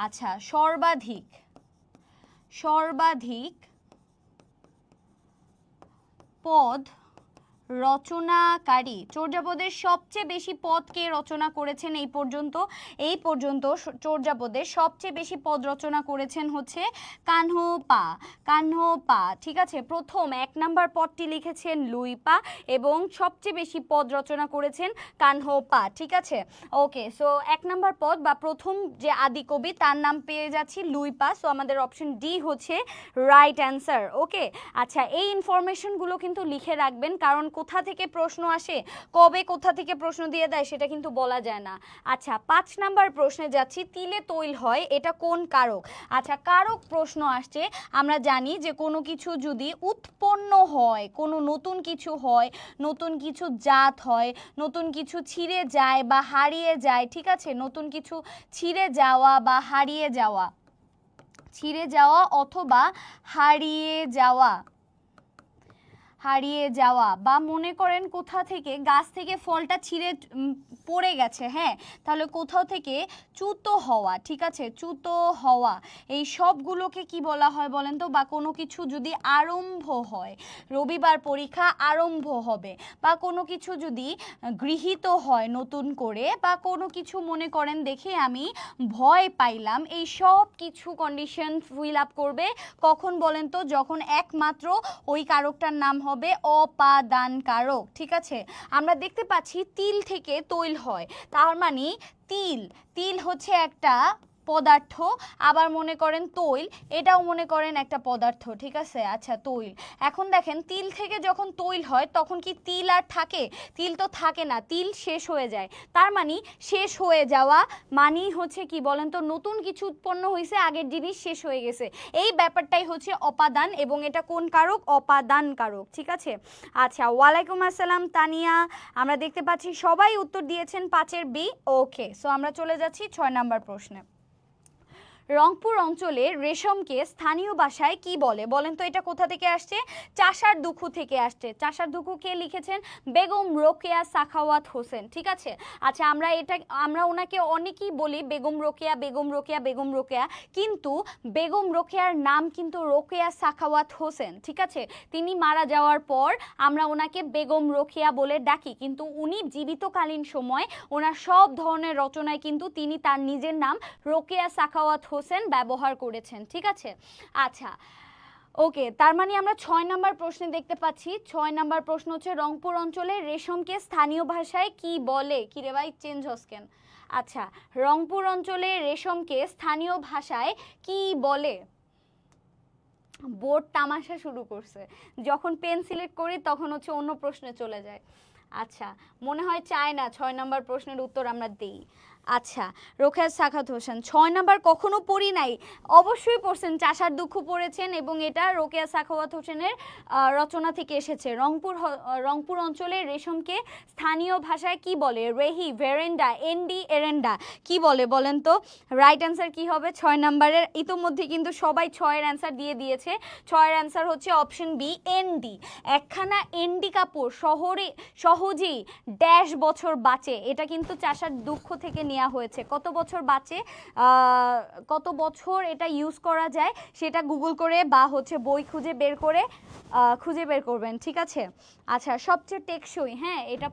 আচ্ছা সর্বাধিক পদ রচনাকারী, চর্যাপদের সবচেয়ে বেশি পদ কে রচনা করেছেন এই পর্যন্ত চর্যাপদের সবচেয়ে বেশি পদ রচনা করেছেন হচ্ছে কানহপা, ঠিক আছে? প্রথম 1 নাম্বার পদটি লিখেছেন লুই পা এবং সবচেয়ে বেশি পদ রচনা করেছেন কানহপা, ঠিক আছে? ওকে, সো 1 নাম্বার পদ বা প্রথম যে আদি কবি তার নাম পেয়ে যাচ্ছি লুই পা। সো আমাদের অপশন ডি হচ্ছে রাইট অ্যান্সার। ওকে, আচ্ছা এই ইনফরমেশনগুলো কিন্তু লিখে রাখবেন, কারণ কোথা থেকে প্রশ্ন আসে, কবে কোথা থেকে প্রশ্ন দিয়ে দেয় সেটা কিন্তু বলা যায় না। আচ্ছা 5 নাম্বার প্রশ্নে যাচ্ছি। তিলে তৈল হয়, এটা কোন কারক? আচ্ছা, কারক প্রশ্ন আসছে। আমরা জানি যে কোনো কিছু যদি উৎপন্ন হয়, কোনো নতুন কিছু হয়, নতুন কিছু জাত হয়, নতুন কিছু ছিঁড়ে যায় বা হারিয়ে যায়, ঠিক আছে? নতুন কিছু ছিঁড়ে যাওয়া বা হারিয়ে যাওয়া, অথবা হারিয়ে যাওয়া বা মনে করেন কোথা থেকে গাছ থেকে ফলটা ছিঁড়ে পড়ে গেছে, হ্যাঁ, তাহলে কোথাও থেকে চ্যুত হওয়া, ঠিক আছে? চ্যুত হওয়া, এই সবগুলোকে কি বলা হয় বলেন তো? বা কোনো কিছু যদি আরম্ভ হয়, রবিবার পরীক্ষা আরম্ভ হবে, বা কোনো কিছু যদি গৃহীত হয় নতুন করে, বা কোনো কিছু মনে করেন দেখে আমি ভয় পাইলাম, এই সব কিছু কন্ডিশন ফিল আপ করবে কখন বলেন তো? যখন একমাত্র ওই কারকটার নাম হবে অপাদান কারক, ঠিক আছে? আমরা দেখতে পাচ্ছি তিল থেকে তৈল হয়, তার মানে তিল হচ্ছে একটা পদার্থ, আবার মনে করেন তৈল, এটাও মনে করেন একটা পদার্থ, ঠিক আছে? আচ্ছা তৈল, এখন দেখেন তিল থেকে যখন তৈল হয় তখন কি তিল আর থাকে? তিল তো থাকে না, তিল শেষ হয়ে যায়। তার মানে শেষ হয়ে যাওয়া মানেই হচ্ছে কি বলেন তো? নতুন কিছু উৎপন্ন হয়েছে, আগের জিনিস শেষ হয়ে গেছে, এই ব্যাপারটাই হচ্ছে অপাদান, এবং এটা কোন কারক? অপাদান কারক, ঠিক আছে? আচ্ছা, ওয়ালাইকুম আসসালাম তানিয়া, আমরা দেখতে পাচ্ছি সবাই উত্তর দিয়েছেন 5-এর বি। ওকে, সো আমরা চলে যাচ্ছি 6 নাম্বার প্রশ্নে। রংপুর অঞ্চলে রেশমকে স্থানীয় ভাষায় কি বলে বলেন তো? এটা কোথা থেকে আসছে? চাষার দুখু থেকে আসছে। চাষার দুখু কে লিখেছেন? বেগম রোকেয়া সাখাওয়াত হোসেন, ঠিক আছে? আচ্ছা, আমরা ওনাকে অনেকেই বলি বেগম রোকেয়া, কিন্তু বেগম রোকেয়ার নাম কিন্তু রোকেয়া সাখাওয়াত হোসেন, ঠিক আছে? তিনি মারা যাওয়ার পর আমরা ওনাকে বেগম রোকেয়া বলে ডাকি, কিন্তু উনি জীবিতকালীন সময় ওনার সব ধরনের রচনায় কিন্তু তিনি তার নিজের নাম রোকেয়া সাখাওয়াত হোসেন ব্যবহার করেছেন, ঠিক আছে? আচ্ছা, ওকে, তার মানে আমরা 6 নাম্বার প্রশ্নে দেখতে পাচ্ছি। 6 নাম্বার প্রশ্ন হচ্ছে রংপুর অঞ্চলে রেশমকে স্থানীয় ভাষায় কি বলে? কি রে ভাই চেঞ্জ হস কেন? আচ্ছা, রংপুর অঞ্চলে রেশমকে স্থানীয় ভাষায় কি বলে? বোর্ড তামাশা শুরু করছে, যখন পেন সিলেক্ট করি তখন হচ্ছে অন্য প্রশ্নে চলে যায়। আচ্ছা, মনে হয় চায় না 6 নাম্বার প্রশ্নের উত্তর আমরা দেই। আচ্ছা, রোকেয়া সাখাত হোসেন 6 নাম্বার কখনো পড়ি নাই, অবশ্যই পড়ছেন, চাষার দুঃখ পড়েছেন এবং এটা রোকেয়া সাখাওয়াত হোসেনের রচনা থেকে এসেছে। রংপুর অঞ্চলে রেশমকে স্থানীয় ভাষায় কি বলে? রেহি, ভেরেন্ডা, এন্ডি, এরেন্ডা, কি বলে বলেন তো? রাইট অ্যান্সার কি হবে 6 নাম্বারের? ইতোমধ্যে কিন্তু সবাই 6-এর অ্যান্সার দিয়ে দিয়েছে। 6-এর অ্যান্সার হচ্ছে অপশন বি, এনডি। একখানা এনডি কাপড় সহজেই ড্যাশ বছর বাঁচে, এটা কিন্তু চাষার দুঃখ থেকে নেওয়া হয়েছে। কত বছর বাঁচে, কত বছর এটা ইউজ করা যায় সেটা গুগল করে বা হচ্ছে বই খুঁজে বের করবেন, ঠিক আছে? আচ্ছা, সবচেয়ে টেকসই, হ্যাঁ এটা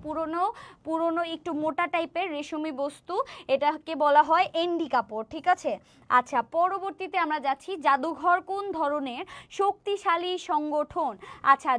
পুরনো একটু মোটা টাইপের রেশমি বস্তু, এটাকে বলা হয় এন্ডি কাপড়, ঠিক আছে? আচ্ছা, পরবর্তীতে আমরা যাচ্ছি জাদুঘর কোন ধরনের শক্তিশালী সংগঠন? আচ্ছা,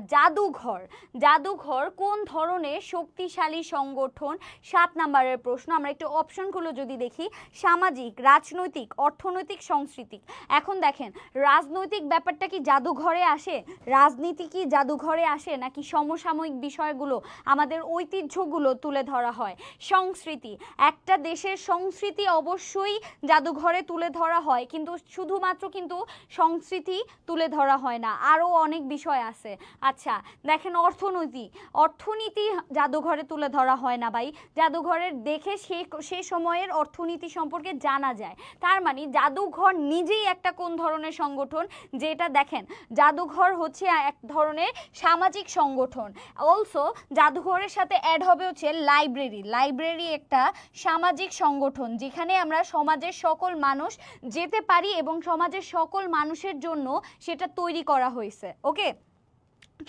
জাদুঘর কোন ধরনের শক্তিশালী সংগঠন? 7 নাম্বারের প্রশ্ন। আমরা একটু অপশনগুলো যদি দেখি, সামাজিক, রাজনৈতিক, অর্থনৈতিক, সাংস্কৃতিক। এখন দেখেন, রাজনৈতিক ব্যাপারটা কি জাদুঘরে আসে? রাজনীতি কি জাদুঘরে আসে? নাকি সমসাময়িক বিষয়গুলো, আমাদের ঐতিহ্যগুলো তুলে ধরা হয়? সংস্কৃতি, একটা দেশের সংস্কৃতি অবশ্যই জাদুঘরে তুলে ধরা হয়, কিন্তু শুধুমাত্র কিন্তু সংস্কৃতি তুলে ধরা হয় না, আরও অনেক বিষয় আছে। আচ্ছা দেখেন, অর্থনীতি জাদুঘরে তুলে ধরা হয় না ভাই, জাদুঘরের দেখে সে সময়ের অর্থনীতি সম্পর্কে জানা যায়। তার মানে জাদুঘর নিজেই একটা কোন ধরনের সংগঠন? যেটা দেখেন, জাদুঘর হচ্ছে এক ধরনের সামাজিক সংগঠন। অলসো জাদুঘরের সাথে অ্যাড হবে হচ্ছে লাইব্রেরি একটা সামাজিক সংগঠন, যেখানে আমরা সমাজের সকল মানুষ যেতে পারি এবং সমাজের সকল মানুষের জন্য সেটা তৈরি করা হয়েছে। ওকে,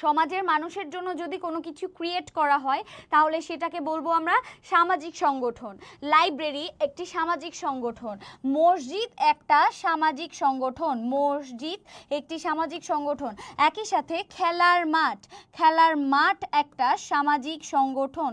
সমাজের মানুষের জন্য যদি কোনো কিছু ক্রিয়েট করা হয় তাহলে সেটাকে বলবো আমরা সামাজিক সংগঠন। লাইব্রেরি একটি সামাজিক সংগঠন, মসজিদ একটা সামাজিক সংগঠন, একই সাথে খেলার মাঠ একটা সামাজিক সংগঠন,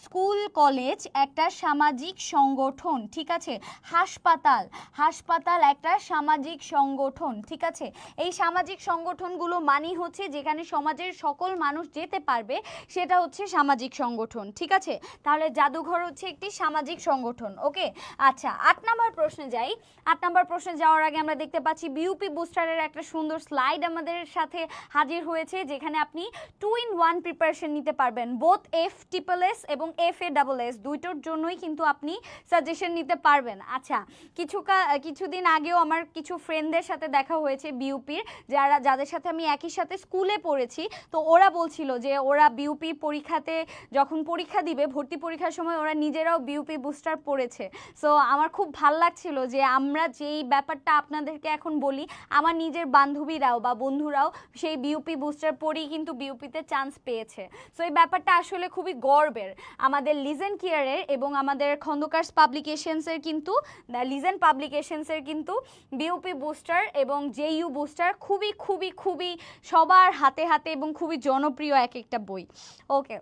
স্কুল কলেজ একটা সামাজিক সংগঠন, ঠিক আছে? হাসপাতাল একটা সামাজিক সংগঠন, ঠিক আছে? এই সামাজিক সংগঠনগুলো মানি হচ্ছে যেখানে সমাজের সকল মানুষ যেতে পারবে, সেটা হচ্ছে সামাজিক সংগঠন, ঠিক আছে? তাহলে জাদুঘর হচ্ছে একটি সামাজিক সংগঠন। ওকে, আচ্ছা 8 নাম্বার প্রশ্নে যাই। 8 নাম্বার প্রশ্নে যাওয়ার আগে আমরা দেখতে পাচ্ছি বিউপি বুস্টারের একটা সুন্দর স্লাইড আমাদের সাথে হাজির হয়েছে, যেখানে আপনি 2-in-1 প্রিপারেশন নিতে পারবেন। বোথ FSSS এবং FASS দুইটার জন্যই কিন্তু আপনি সাজেশন নিতে পারবেন। আচ্ছা, কিছুদিন আগেও আমার কিছু ফ্রেন্ডদের সাথে দেখা হয়েছে বিউপির, যাদের সাথে আমি একই সাথে স্কুলে পড়েছি। তো ওরা বলছিল যে ওরা বিউপি পরীক্ষাতে যখন পরীক্ষা দিবে, ভর্তি পরীক্ষার সময় ওরা নিজেরাও বিউপি বুস্টার পড়েছে। সো আমার খুব ভাল লাগছিল যে আমরা যেই ব্যাপারটা আপনাদেরকে এখন বলি, আমার নিজের বান্ধবীরাও বা বন্ধুরাও সেই বিউপি বুস্টার পড়েই কিন্তু বিউপিতে চান্স পেয়েছে। সো এই ব্যাপারটা আসলে খুবই গর্বের। আমাদের লিজেন কেয়ারের এবং আমাদের খন্দকার্স পাবলিকেশনসের কিন্তু বিউপি বুস্টার এবং জেইউ বুস্টার খুবই খুবই খুবই সবার হাতে এবং খুবই জনপ্রিয় এক একটা বই। ওকে,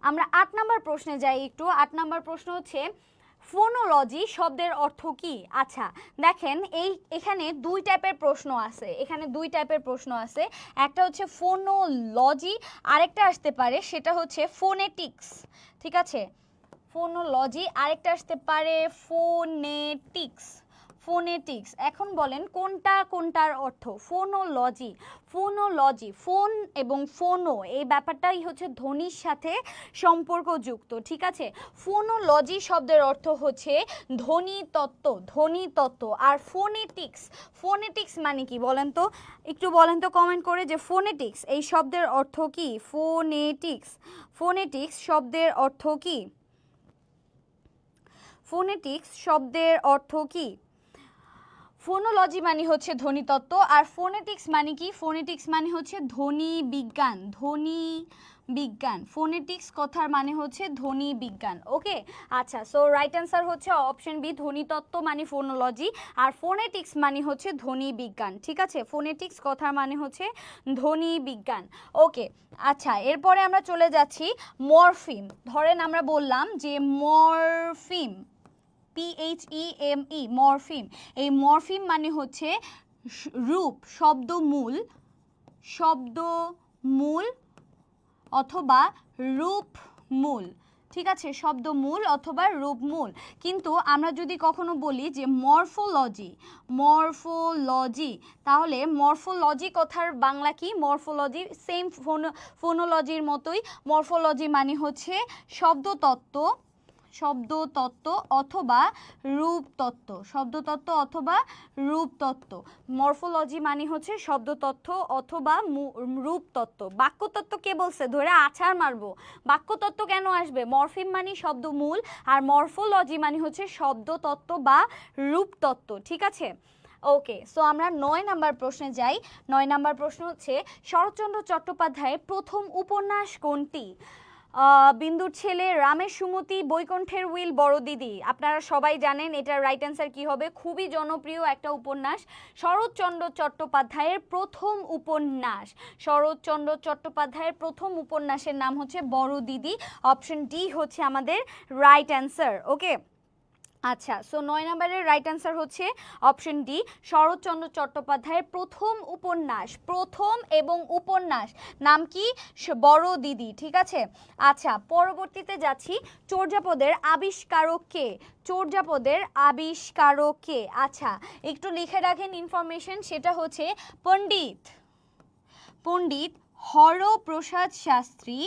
আমরা 8 নাম্বার প্রশ্নে যাই একটু। 8 নাম্বার প্রশ্ন হচ্ছে ফোনোলজি শব্দের অর্থ কি? আচ্ছা দেখেন, এখানে দুই টাইপের প্রশ্ন আছে। একটা হচ্ছে ফোনোলজি, আরেকটা আসতে পারে সেটা হচ্ছে ফোনেটিক্স, ঠিক আছে? ফোনোলজি, আরেকটা আসতে পারে ফোনেটিক্স। এখন বলেন কোনটার অর্থ? ফোনোলজি, ফোন এবং ফোনো এই ব্যাপারটাই হচ্ছে ধ্বনির সাথে সম্পর্কযুক্ত, ঠিক আছে? ফোনোলজি শব্দের অর্থ হচ্ছে ধ্বনিতত্ত্ব। আর ফোনেটিক্স মানে কি বলেন তো? একটু বলেন তো কমেন্ট করে যে ফোনেটিক্স এই শব্দের অর্থ কি? ফোনেটিক্স শব্দের অর্থ কি? ফোনোলজি মানে হচ্ছে ধ্বনিতত্ত্ব, আর ফোনেটিক্স মানে কি? ফোনেটিক্স মানে হচ্ছে ধ্বনি বিজ্ঞান। ফোনেটিক্স কথার মানে হচ্ছে ধ্বনি বিজ্ঞান। ওকে, আচ্ছা, সো রাইট অ্যান্সার হচ্ছে অপশন বি, ধ্বনিতত্ত্ব মানে ফোনোলজি, আর ফোনেটিক্স মানে হচ্ছে ধ্বনি বিজ্ঞান। ঠিক আছে, ফোনেটিক্স কথার মানে হচ্ছে ধ্বনি বিজ্ঞান। ওকে, আচ্ছা, এরপরে আমরা চলে যাচ্ছি মরফিম। ধরেন আমরা বললাম যে মরফিম, PHEME, মরফিম। এই মরফিম মানে হচ্ছে রূপ, শব্দমূল, শব্দমূল অথবা রূপমূল। ঠিক আছে, শব্দমূল অথবা রূপমূল। কিন্তু আমরা যদি কখনো বলি যে মরফোলজি, মরফোলজি, তাহলে মরফোলজি কথার বাংলা কি? মরফোলজি সেম ফোনোলজির মতোই। মরফোলজি মানে হচ্ছে শব্দতত্ত্ব, শব্দতত্ত্ব অথবা রূপতত্ত্ব, শব্দতত্ত্ব অথবা রূপতত্ত্ব। মরফোলজি মানে হচ্ছে শব্দতত্ত্ব অথবা রূপতত্ত্ব। বাক্যতত্ত্ব কে বলছে? ধরে আছাড় মারবো। বাক্যতত্ত্ব কেন আসবে? মরফিম মানে শব্দমূল, আর মরফোলজি মানে হচ্ছে শব্দতত্ত্ব বা রূপতত্ত্ব। ঠিক আছে, ওকে, সো আমরা 9 নাম্বার প্রশ্নে যাই। 9 নাম্বার প্রশ্ন হচ্ছে শরৎচন্দ্র চট্টোপাধ্যায়ের প্রথম উপন্যাস কোনটি? বিন্দুর ছেলে, রামের সুমতি, বৈকুণ্ঠের উইল, বড় দিদি। আপনারা সবাই জানেন এটার রাইট অ্যান্সার কি হবে। খুবই জনপ্রিয় একটা উপন্যাস, শরৎচন্দ্র চট্টোপাধ্যায়ের প্রথম উপন্যাস। শরৎচন্দ্র চট্টোপাধ্যায়ের প্রথম উপন্যাসের নাম হচ্ছে বড় দিদি। অপশন ডি হচ্ছে আমাদের রাইট অ্যান্সার। ওকে, আচ্ছা, সো 9 নম্বরের রাইট অ্যান্সার হচ্ছে অপশন ডি, শরৎচন্দ্র চট্টোপাধ্যায়ের প্রথম উপন্যাস। প্রথম এবং উপন্যাস নাম কি? বড় দিদি। ঠিক আছে, আচ্ছা, পরবর্তীতে যাচ্ছি। চর্যাপদের আবিষ্কারক কে? চর্যাপদের আবিষ্কারক কে? আচ্ছা, একটু লিখে রাখেন ইনফরমেশন, সেটা হচ্ছে পণ্ডিত পণ্ডিত হরপ্রসাদ শাস্ত্রী।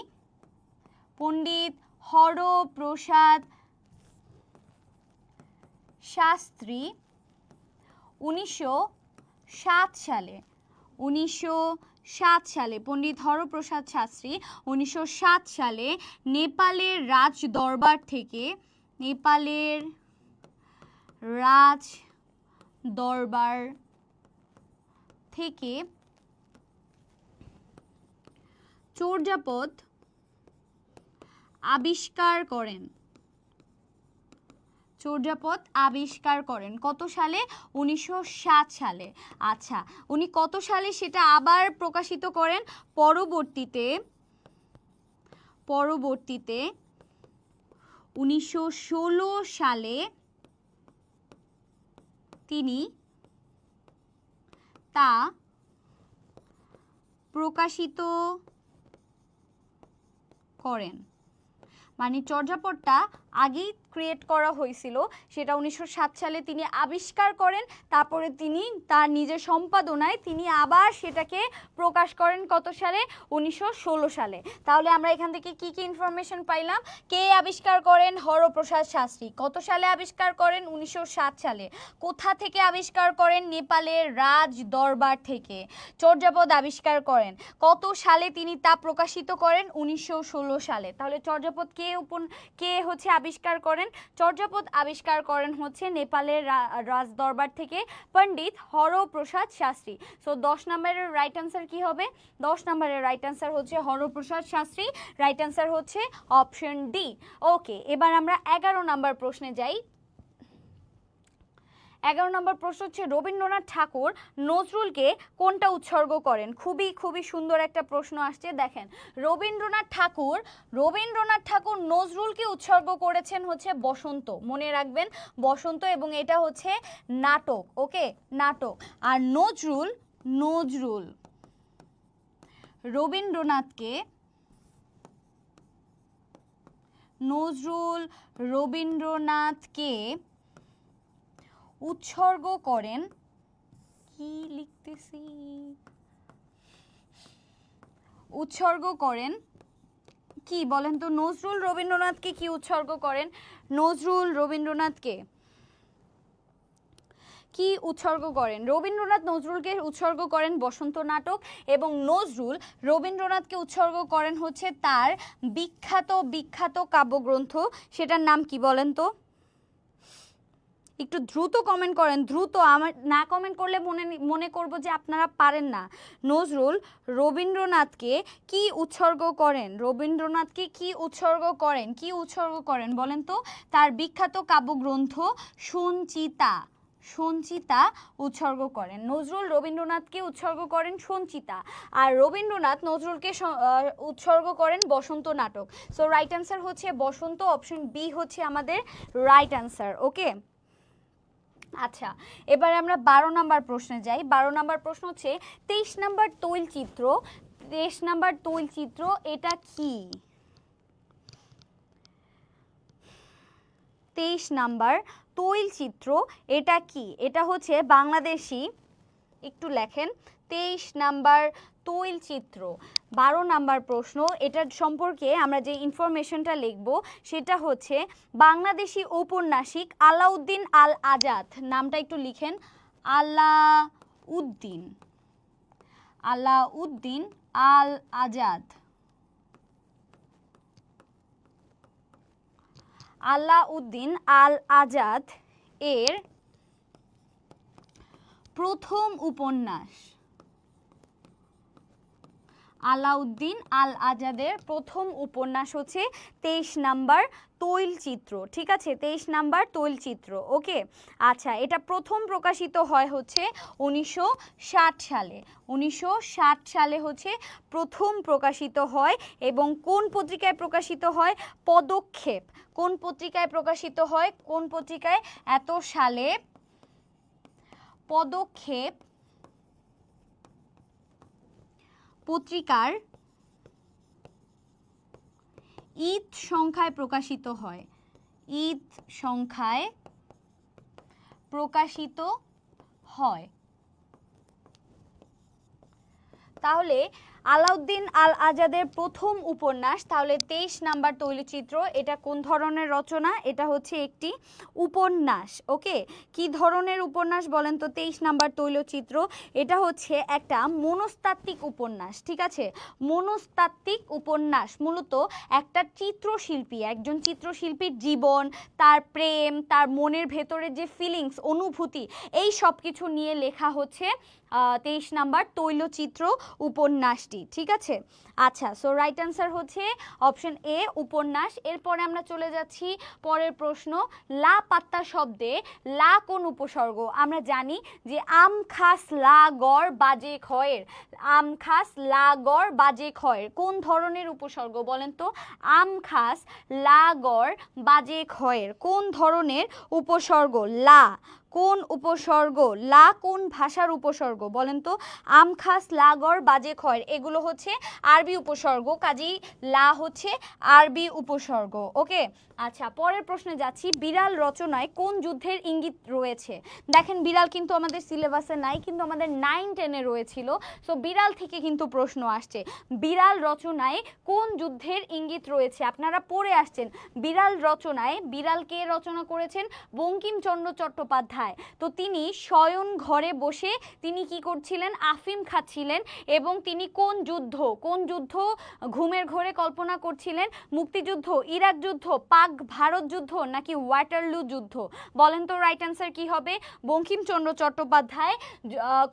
পণ্ডিত হরপ্রসাদ শাস্ত্রী 1907 সালে, 1907 সালে পণ্ডিত হরপ্রসাদ শাস্ত্রী 1907 সালে নেপালের রাজ দরবার থেকে, নেপালের রাজ দরবার থেকে চর্যাপদ আবিষ্কার করেন। চর্যাপদ আবিষ্কার করেন কত সালে? 1907 সালে। আচ্ছা, উনি কত সালে সেটা আবার প্রকাশিত করেন? পরবর্তীতে 1916 সালে তিনি তা প্রকাশিত করেন। মানে চর্যাপদটা আগেই ক্রিয়েট করা হয়েছিল, সেটা 1907 সালে তিনি আবিষ্কার করেন, তারপরে তিনি তার নিজের সম্পাদনায় তিনি আবার সেটাকে প্রকাশ করেন কত সালে? 1916 সালে। তাহলে আমরা এখান থেকে কি কি ইনফরমেশন পাইলাম? কে আবিষ্কার করেন? হরপ্রসাদ শাস্ত্রী। কত সালে আবিষ্কার করেন? 1907 সালে। কোথা থেকে আবিষ্কার করেন? নেপালের রাজ দরবার থেকে। চর্যাপদ আবিষ্কার করেন কত সালে? তিনি তা প্রকাশিত করেন 1916 সালে। তাহলে চর্যাপদ কে হচ্ছে আবিষ্কার করেন? চর্যাপদ আবিষ্কার করেন হচ্ছে নেপালের রাজ দরবার থেকে পণ্ডিত হরপ্রসাদ শাস্ত্রী। সো 10 নম্বরের রাইট অ্যান্সার কি হবে? 10 নম্বরের রাইট অ্যান্সার হচ্ছে হরপ্রসাদ শাস্ত্রী। রাইট অ্যান্সার হচ্ছে অপশন ডি। ওকে, এবার আমরা 11 নম্বর প্রশ্নে যাই। 11 নম্বর প্রশ্ন হচ্ছে রবীন্দ্রনাথ ঠাকুর নজরুলকে কোনটা উৎসর্গ করেন? খুবই খুবই সুন্দর একটা প্রশ্ন আসছে। দেখেন, রবীন্দ্রনাথ ঠাকুর নজরুলকে উৎসর্গ করেছেন হচ্ছে বসন্ত। মনে রাখবেন, বসন্ত, এবং এটা হচ্ছে নাটক। ওকে, নাটক। আর নজরুল রবীন্দ্রনাথকে উৎসর্গ করেন, কি লিখতেছি, উৎসর্গ করেন কি বলেন তো? নজরুল রবীন্দ্রনাথকে কি উৎসর্গ করেন? নজরুল রবীন্দ্রনাথকে কি উৎসর্গ করেন? রবীন্দ্রনাথ নজরুলকে উৎসর্গ করেন বসন্ত নাটক, এবং নজরুল রবীন্দ্রনাথকে উৎসর্গ করেন হচ্ছে তার বিখ্যাত কাব্যগ্রন্থ, সেটার নাম কি বলেন তো? একটু দ্রুত কমেন্ট করেন, দ্রুত। আমার না কমেন্ট করলে মনে করব যে আপনারা পারেন না। নজরুল রবীন্দ্রনাথকে কি উৎসর্গ করেন? রবীন্দ্রনাথকে কি উৎসর্গ করেন? কি উৎসর্গ করেন বলেন তো? তার বিখ্যাত কাব্যগ্রন্থ সঞ্চিতা, সঞ্চিতা উৎসর্গ করেন। নজরুল রবীন্দ্রনাথকে উৎসর্গ করেন সঞ্চিতা, আর রবীন্দ্রনাথ নজরুলকে উৎসর্গ করেন বসন্ত নাটক। সো রাইট অ্যান্সার হচ্ছে বসন্ত, অপশন বি হচ্ছে আমাদের রাইট অ্যান্সার। ওকে, আচ্ছা এবারে আমরা 12 নাম্বার প্রশ্নে যাই। 12 নাম্বার প্রশ্ন হচ্ছে 23 নাম্বার তৈলচিত্র, 23 নাম্বার তৈলচিত্র এটা কি? 23 নাম্বার তৈলচিত্র এটা কি? এটা হচ্ছে বাংলাদেশি, একটু লেখেন 23 নাম্বার তৈলচিত্র। 12 নাম্বার প্রশ্ন, এটার সম্পর্কে আমরা যে ইনফরমেশনটা লিখব সেটা হচ্ছে বাংলাদেশি ঔপন্যাসিক আলাউদ্দিন আল আজাদ, নামটা একটু লিখেন, আলাউদ্দিন, আলাউদ্দিন আল আজাদ, আলাউদ্দিন আল আজাদ এর প্রথম উপন্যাস, আলাউদ্দিন আল আজাদের প্রথম উপন্যাস হচ্ছে 23 নাম্বার তৈলচিত্র। ঠিক আছে, 23 নাম্বার তৈলচিত্র। ওকে, আচ্ছা এটা প্রথম প্রকাশিত হয় হচ্ছে 1960 সালে, 1960 সালে হচ্ছে প্রথম প্রকাশিত হয়। এবং কোন পত্রিকায় প্রকাশিত হয়? পদক্ষেপ। কোন পত্রিকায় প্রকাশিত হয়? কোন পত্রিকায়? এত সালে পদক্ষেপ পত্রিকার ঈদ সংখ্যায় প্রকাশিত হয়, ঈদ সংখ্যায় প্রকাশিত হয়। তাহলে আলাউদ্দিন আল আজাদের প্রথম উপন্যাস, তাহলে 23 নাম্বার তৈলচিত্র এটা কোন ধরনের রচনা? এটা হচ্ছে একটি উপন্যাস। ওকে, কি ধরনের উপন্যাস বলেন তো 23 নাম্বার তৈলচিত্র? এটা হচ্ছে একটা মনস্তাত্ত্বিক উপন্যাস। ঠিক আছে, মনস্তাত্ত্বিক উপন্যাস, মূলত একটা চিত্রশিল্পী, একজন চিত্রশিল্পীর জীবন, তার প্রেম, তার মনের ভেতরে যে ফিলিংস, অনুভূতি, এই সব কিছু নিয়ে লেখা হচ্ছে 23 নাম্বার তৈলচিত্র উপন্যাসটি। ঠিক আছে, আচ্ছা সো রাইট অ্যান্সার হচ্ছে অপশন এ উপন্যাস। এরপরে আমরা চলে যাচ্ছি পরের প্রশ্ন। লা পাত্তা শব্দে লা কোন উপসর্গ? আমরা জানি যে আম খাস লা গড় বাজে খয়ের, আম খাস লা গড় বাজে খয়ের কোন ধরনের উপসর্গ বলেন তো? আম খাস লা গড় বাজে খয়ের কোন ধরনের উপসর্গ? লা কোন উপসর্গ? লা কোন ভাষার উপসর্গ বলেন তো? আম খাস লা গড় বাজে খয়ের এগুলো হচ্ছে আরবি উপসর্গ, কাজেই লা হচ্ছে আরবি উপসর্গ। ওকে, আচ্ছা পরের প্রশ্নে যাচ্ছি। বিড়াল রচনায় কোন যুদ্ধের ইঙ্গিত রয়েছে? দেখেন বিড়াল কিন্তু আমাদের সিলেবাসে নাই, কিন্তু আমাদের 9-10-এ রয়েছিল। সো বিড়াল থেকে কিন্তু প্রশ্ন আসছে। বিড়াল রচনায় কোন যুদ্ধের ইঙ্গিত রয়েছে? আপনারা পড়ে আসছেন বিড়াল রচনায়। বিড়াল কে রচনা করেছেন? বঙ্কিমচন্দ্র চট্টোপাধ্যায়। তো তিনি শয়ন ঘরে বসে তিনি কি করছিলেন? আফিম খাচ্ছিলেন। এবং তিনি কোন যুদ্ধ, কোন যুদ্ধ ঘুমের ঘোরে কল্পনা করছিলেন? মুক্তিযুদ্ধ, ইরাক যুদ্ধ, পাক ভারত যুদ্ধ নাকি ওয়াটারলু যুদ্ধ? বলেন তো রাইট অ্যান্সার কি হবে? বঙ্কিমচন্দ্র চট্টোপাধ্যায়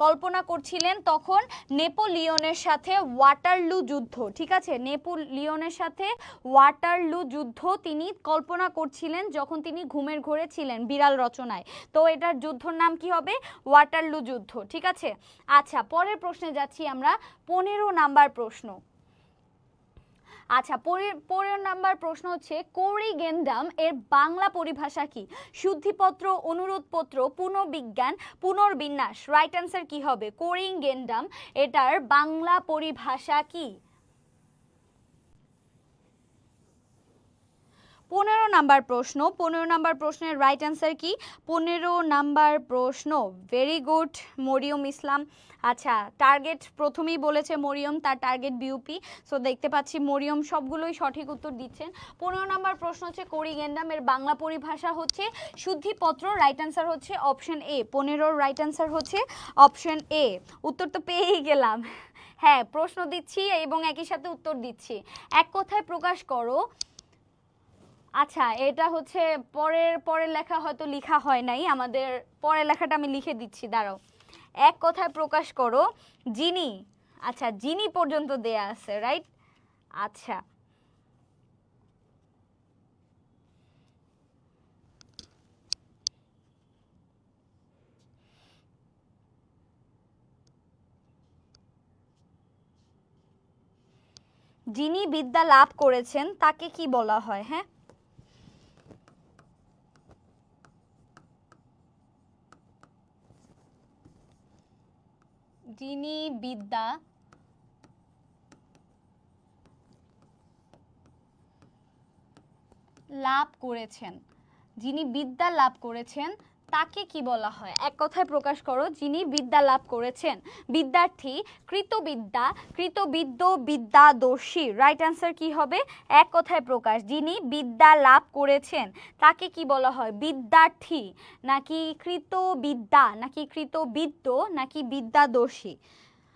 কল্পনা করছিলেন তখন নেপোলিয়নের সাথে ওয়াটারলু যুদ্ধ। ঠিক আছে, নেপোলিয়নের সাথে ওয়াটারলু যুদ্ধ তিনি কল্পনা করছিলেন যখন তিনি ঘুমের ঘোরে ছিলেন বিড়াল রচনায়। তো এটার যুদ্ধর নাম কি হবে? ওয়াটারলু যুদ্ধ। ঠিক আছে, আচ্ছা পরের প্রশ্নে যাচ্ছি আমরা। 15 নাম্বার প্রশ্ন। আচ্ছা 15 নাম্বার প্রশ্ন হচ্ছে কোরিগেন্ডাম এর বাংলা পরিভাষা কি? শুদ্ধিপত্র, অনুরোধপত্র, পুনর্বিজ্ঞান, পুনর্বিন্যাস। রাইট অ্যান্সার কি হবে? কোরিগেন্ডাম এটার বাংলা পরিভাষা কি? 15 নাম্বার প্রশ্ন। 15 নাম্বার প্রশ্নের রাইট অ্যান্সার কি? 15 নাম্বার প্রশ্ন, ভেরি গুড মরিয়ম ইসলাম। আচ্ছা টার্গেট প্রথমেই বলেছে মরিয়ম, তার টার্গেট বিউপি। সো দেখতে পাচ্ছি মরিয়ম সবগুলোই সঠিক উত্তর দিচ্ছেন। 15 নাম্বার প্রশ্ন হচ্ছে কোরিগেন্ডাম এর বাংলা পরিভাষা হচ্ছে শুদ্ধিপত্র। রাইট অ্যান্সার হচ্ছে অপশন এ। 15 রাইট অ্যান্সার হচ্ছে অপশন এ। উত্তর তো পেয়েই গেলাম। হ্যাঁ প্রশ্ন দিচ্ছি এবং একই সাথে উত্তর দিচ্ছি। এক কথায় প্রকাশ করো আচ্ছা, এটা হচ্ছে পরের পরের লেখা হয়তো লেখা হয় নাই, আমাদের পরের লেখাটা আমি লিখে দিচ্ছি, দাঁড়াও। এক কথায় প্রকাশ করো যিনি, আচ্ছা যিনি পর্যন্ত দেয়া আছে, রাইট? আচ্ছা, যিনি বিদ্যা লাভ করেছেন তাকে কি বলা হয়? হ্যাঁ, যিনি বিদ্যা লাভ করেছেন, যিনি বিদ্যা লাভ করেছেন তাকে কি বলা হয়? এক কথায় প্রকাশ করো যিনি বিদ্যা লাভ করেছেন। বিদ্যার্থী, কৃতবিদ্যা, কৃতবিদ্য, বিদ্যাদর্শী। রাইট অ্যান্সার কি হবে? এক কথায় প্রকাশ, যিনি বিদ্যা লাভ করেছেন তাকে কি বলা হয়? বিদ্যার্থী, নাকি কৃতবিদ্যা, নাকি কৃতবিদ্য, নাকি বিদ্যাদর্শী?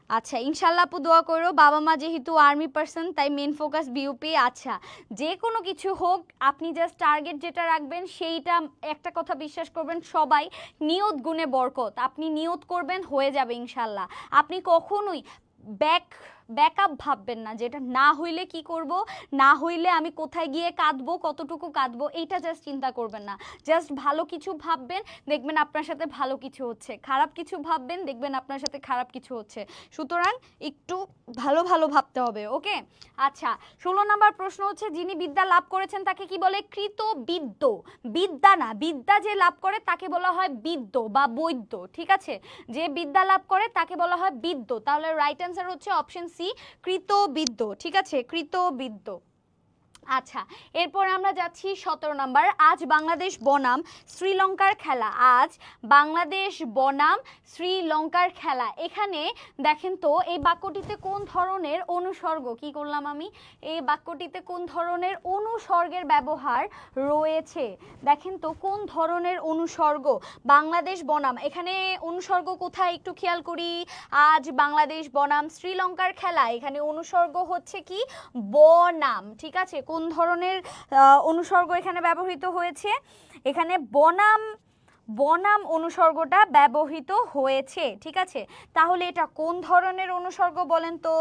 আচ্ছা, ইনশাল্লাহ আপু দোয়া করো, বাবা মা যেহেতু আর্মি পার্সন তাই মেন ফোকাস বিউপি। আচ্ছা, যে কোনো কিছু হোক আপনি জাস্ট টার্গেট যেটা রাখবেন সেইটা, একটা কথা বিশ্বাস করবেন সবাই, নিয়ত গুণে বরকত। আপনি নিয়ত করবেন, হয়ে যাবে ইনশাল্লাহ। আপনি কখনোই ব্যাকআপ ভাববেন না, যেটা না হইলে কি করব, না হইলে আমি কোথায় গিয়ে কাঁদবো, কতটুকু কাঁদবো, এইটা জাস্ট চিন্তা করবেন না। জাস্ট ভালো কিছু ভাববেন, দেখবেন আপনার সাথে ভালো কিছু হচ্ছে। খারাপ কিছু ভাববেন, দেখবেন আপনার সাথে খারাপ কিছু হচ্ছে। সুতরাং একটু ভালো ভালো ভাবতে হবে, ওকে? আচ্ছা, 16 নম্বর প্রশ্ন হচ্ছে যিনি বিদ্যা লাভ করেছেন তাকে কি বলে? কৃতবিদ্য। বিদ্যা না, বিদ্যা যে লাভ করে তাকে বলা হয় বিদ্য বা বৈদ্য, ঠিক আছে? যে বিদ্যা লাভ করে তাকে বলা হয় বিদ্য। তাহলে রাইট অ্যান্সার হচ্ছে অপশন সি, কৃতবিদ্য, ঠিক আছে? কৃতবিদ্য। আচ্ছা, এরপর আমরা যাচ্ছি 17 নাম্বার। আজ বাংলাদেশ বনাম শ্রীলঙ্কার খেলা। আজ বাংলাদেশ বনাম শ্রীলঙ্কার খেলা। এখানে দেখেন তো এই বাক্যটিতে কোন ধরনের অনুসর্গ, কি করলাম আমি, এই বাক্যটিতে কোন ধরনের অনুসর্গের ব্যবহার রয়েছে? দেখেন তো কোন ধরনের অনুসর্গ। বাংলাদেশ বনাম, এখানে অনুসর্গ কোথায় একটু খেয়াল করি। আজ বাংলাদেশ বনাম শ্রীলঙ্কার খেলা, এখানে অনুসর্গ হচ্ছে কি? বনাম, ঠিক আছে? কোন ধরনের অনুসর্গ এখানে ব্যবহৃত হয়েছে? এখানে বনাম, বনাম অনুসর্গটা ব্যবহৃত হয়েছে, ঠিক আছে? তাহলে এটা কোন ধরনের অনুসর্গ বলেন তো?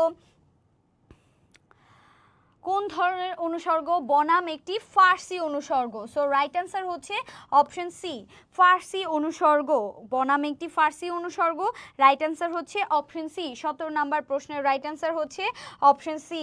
কোন ধরনের অনুসর্গ? বনাম একটি ফার্সি অনুসর্গ। সো রাইট অ্যান্সার হচ্ছে অপশন সি, ফার্সি অনুসর্গ। বনাম একটি ফার্সি অনুসর্গ, রাইট অ্যান্সার হচ্ছে অপশন সি। 17 নাম্বার প্রশ্নের রাইট অ্যান্সার হচ্ছে অপশন সি।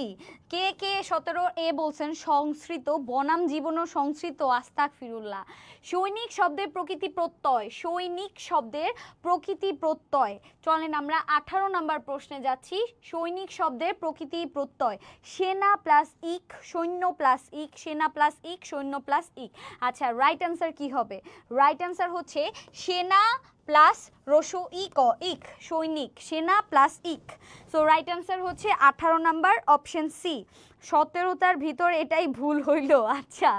কে কে 17 এ বলছেন সংস্কৃত, বনাম জীবন ও সংস্কৃত, আস্তাগফিরুল্লাহ। সৈনিক শব্দের প্রকৃতি প্রত্যয়, সৈনিক শব্দের প্রকৃতি প্রত্যয়। চলেন আমরা 18 নাম্বার প্রশ্নে যাচ্ছি। সৈনিক শব্দের প্রকৃতি প্রত্যয়, সেনা প্লাস ইক, সৈন্য প্লাস ইক, সেনা প্লাস ইক, সৈন্য প্লাস ইক। আচ্ছা, রাইট অ্যান্সার কি হবে? রাইট অ্যান্সার হচ্ছে সেনা প্লাস রসু ইক, ইক, সৈনিক, সেনা প্লাস ইক। সো রাইট অ্যান্সার হচ্ছে 18 নাম্বার অপশন সি। 17টার ভিতর এটাই ভুল হইল। আচ্ছা,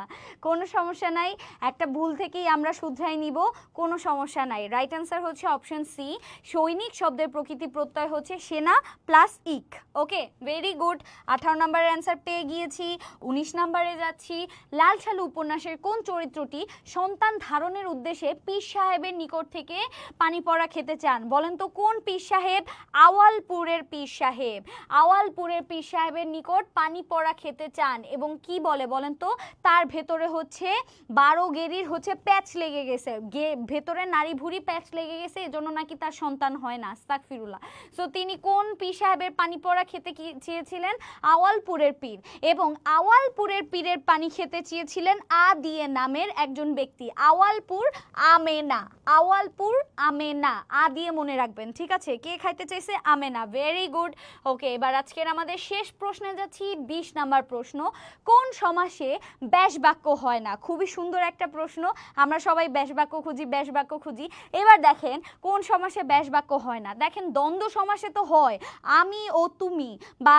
কোনো সমস্যা নাই, একটা ভুল থেকেই আমরা শুধরাই নিব, কোনো সমস্যা নাই। রাইট অ্যান্সার হচ্ছে অপশন সি, সৈনিক শব্দের প্রকৃতি প্রত্যয় হচ্ছে সেনা প্লাস ইক। ওকে, ভেরি গুড। 18 নাম্বারের অ্যান্সার পেয়ে গিয়েছি। 19 নাম্বারে যাচ্ছি। লাল সালু উপন্যাসের কোন চরিত্রটি সন্তান ধারণের উদ্দেশ্যে পীর সাহেবের নিকট থেকে পানি পড়া খেতে চান? বলেন তো কোন পীর সাহেব? আওয়ালপুরের পীর সাহেব। আওয়ালপুরের পীর সাহেবের নিকট পানি পড়া খেতে চান এবং কি বলে বলেন তো? তার ভেতরে হচ্ছে 12 গেরির হচ্ছে প্যাচ লেগে গেছে, ভেতরে নারী ভুঁড়ি প্যাচ লেগে গেছে, এজন্য নাকি তার সন্তান হয় না, আস্তাগফিরুল্লাহ। সো তিনি কোন পীর সাহেবের পানি পড়া খেতে চেয়েছিলেন? আওয়ালপুরের পীর। এবং আওয়ালপুরের পীরের পানি খেতে চেয়েছিলেন আ দিয়ে নামের একজন ব্যক্তি, আওয়ালপুর আমেনা। আওয়ালপুর আমেনা, আ দিয়ে মনে রাখবেন, ঠিক আছে? কে খাইতে চাইছে? আমেনা। Very good. ওকে, এবার আজকের আমাদের শেষ প্রশ্নে যাচ্ছি, 20 নাম্বার প্রশ্ন। কোন সমাসে ব্যাস বাক্য হয় না? খুবই সুন্দর একটা প্রশ্ন। আমরা সবাই ব্যাস বাক্য খুঁজি, ব্যাস বাক্য খুঁজি। এবার দেখেন কোন সমাসে ব্যাস বাক্য হয় না। দেখেন দ্বন্দ্ব সমাসে তো হয়, আমি ও তুমি, বা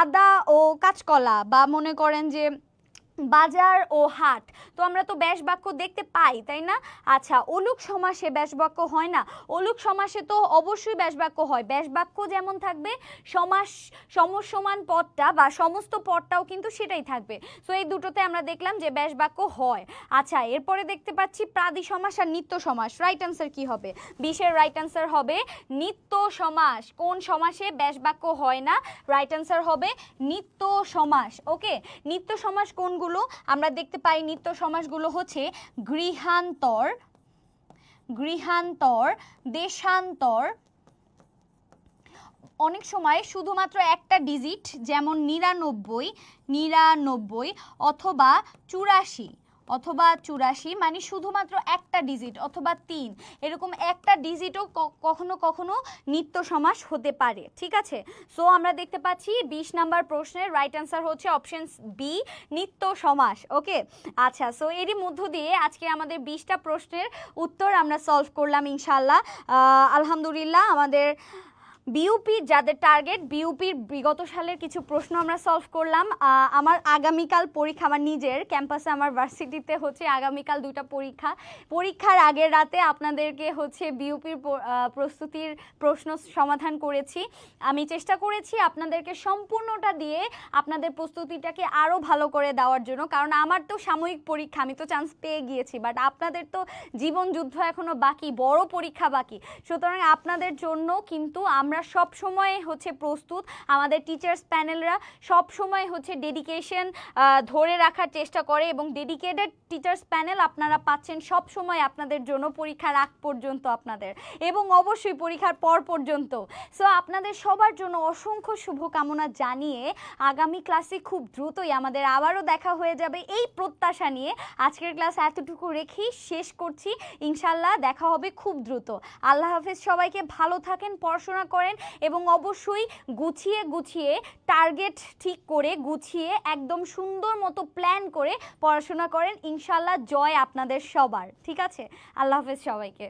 আদা ও কাঁচকলা, বা মনে করেন যে বাজার ও হাট। তো আমরা তো ব্যাস বাক্য দেখতে পাই, তাই না? আচ্ছা, অলুক সমাসে ব্যাস বাক্য হয় না? অলুক সমাসে তো অবশ্যই ব্যাস বাক্য হয়। ব্যাস বাক্য যেমন থাকবে, সমাস সমসমান পদটা বা সমস্ত পদটাও কিন্তু সেটাই থাকবে। সো এই দুটোতে আমরা দেখলাম যে ব্যাস বাক্য হয়। আচ্ছা, এরপরে দেখতে পাচ্ছি প্রাদি সমাস আর নিত্য সমাস। রাইট অ্যান্সার কি হবে? 20-এর রাইট অ্যান্সার হবে নিত্য সমাস। কোন সমাসে ব্যাস বাক্য হয় না? রাইট অ্যান্সার হবে নিত্য সমাস। ওকে, নিত্য সমাস কোনগুলো আমরা দেখতে পাই? নিত্য সমাসগুলো হচ্ছে গৃহান্তর, গৃহান্তর, দেশান্তর, অনেক সময় শুধুমাত্র একটা ডিজিট, যেমন 99, 99 অথবা 84, অথবা 84 মানে শুধুমাত্র একটা ডিজিট, অথবা 3, এরকম একটা ডিজিটও কখনো কখনো নিত্য সমাস হতে পারে। ঠিক আছে, সো আমরা দেখতে পাচ্ছি 20 নাম্বার প্রশ্নের রাইট অ্যান্সার হচ্ছে অপশন বি, নিত্য সমাস। ওকে, আচ্ছা, সো এরই মধ্য দিয়ে আজকে আমাদের 20টা প্রশ্নের উত্তর আমরা সলভ করলাম ইনশাল্লাহ। আলহামদুলিল্লাহ, আমাদের বিইউপি যাদের টার্গেট, বিইউপির বিগত সালের কিছু প্রশ্ন আমরা সলভ করলাম। আমার আগামীকাল পরীক্ষা, আমার নিজের ক্যাম্পাসে, আমার ভার্সিটিতে হচ্ছে আগামীকাল 2টা পরীক্ষা। পরীক্ষার আগের রাতে আপনাদেরকে হচ্ছে বিইউপির প্রস্তুতির প্রশ্ন সমাধান করেছি। আমি চেষ্টা করেছি আপনাদেরকে সম্পূর্ণটা দিয়ে আপনাদের প্রস্তুতিটাকে আরও ভালো করে দেওয়ার জন্য, কারণ আমার তো সাময়িক পরীক্ষা, আমি তো চান্স পেয়ে গিয়েছি, বাট আপনাদের তো জীবন যুদ্ধ এখনও বাকি, বড় পরীক্ষা বাকি। সুতরাং আপনাদের জন্য কিন্তু আমরা সব সময় হচ্ছে প্রস্তুত। আমাদের টিচার্স প্যানেলরা সব সময় হচ্ছে ডেডিকেশন ধরে রাখার চেষ্টা করে, এবং ডেডিকেটেড টিচার্স প্যানেল আপনারা পাচ্ছেন সব সময় আপনাদের জন্য, পরীক্ষার আগ পর্যন্ত আপনাদের, এবং অবশ্যই পরীক্ষার পর পর্যন্ত। সো আপনাদের সবার জন্য অসংখ্য শুভকামনা জানিয়ে আগামী ক্লাসে খুব দ্রুতই আমাদের আবারও দেখা হয়ে যাবে এই প্রত্যাশা নিয়ে আজকের ক্লাস এতটুকু রেখেই শেষ করছি। ইনশাল্লাহ দেখা হবে খুব দ্রুত। আল্লাহ হাফেজ, সবাইকে ভালো থাকেন, পড়াশোনা করেন, এবং অবশ্যই গুছিয়ে গুছিয়ে টার্গেট ঠিক করে, গুছিয়ে একদম সুন্দর মতো প্ল্যান করে পড়াশোনা করেন। ইনশাল্লাহ জয় আপনাদের সবার। ঠিক আছে, আল্লাহ হাফেজ সবাইকে।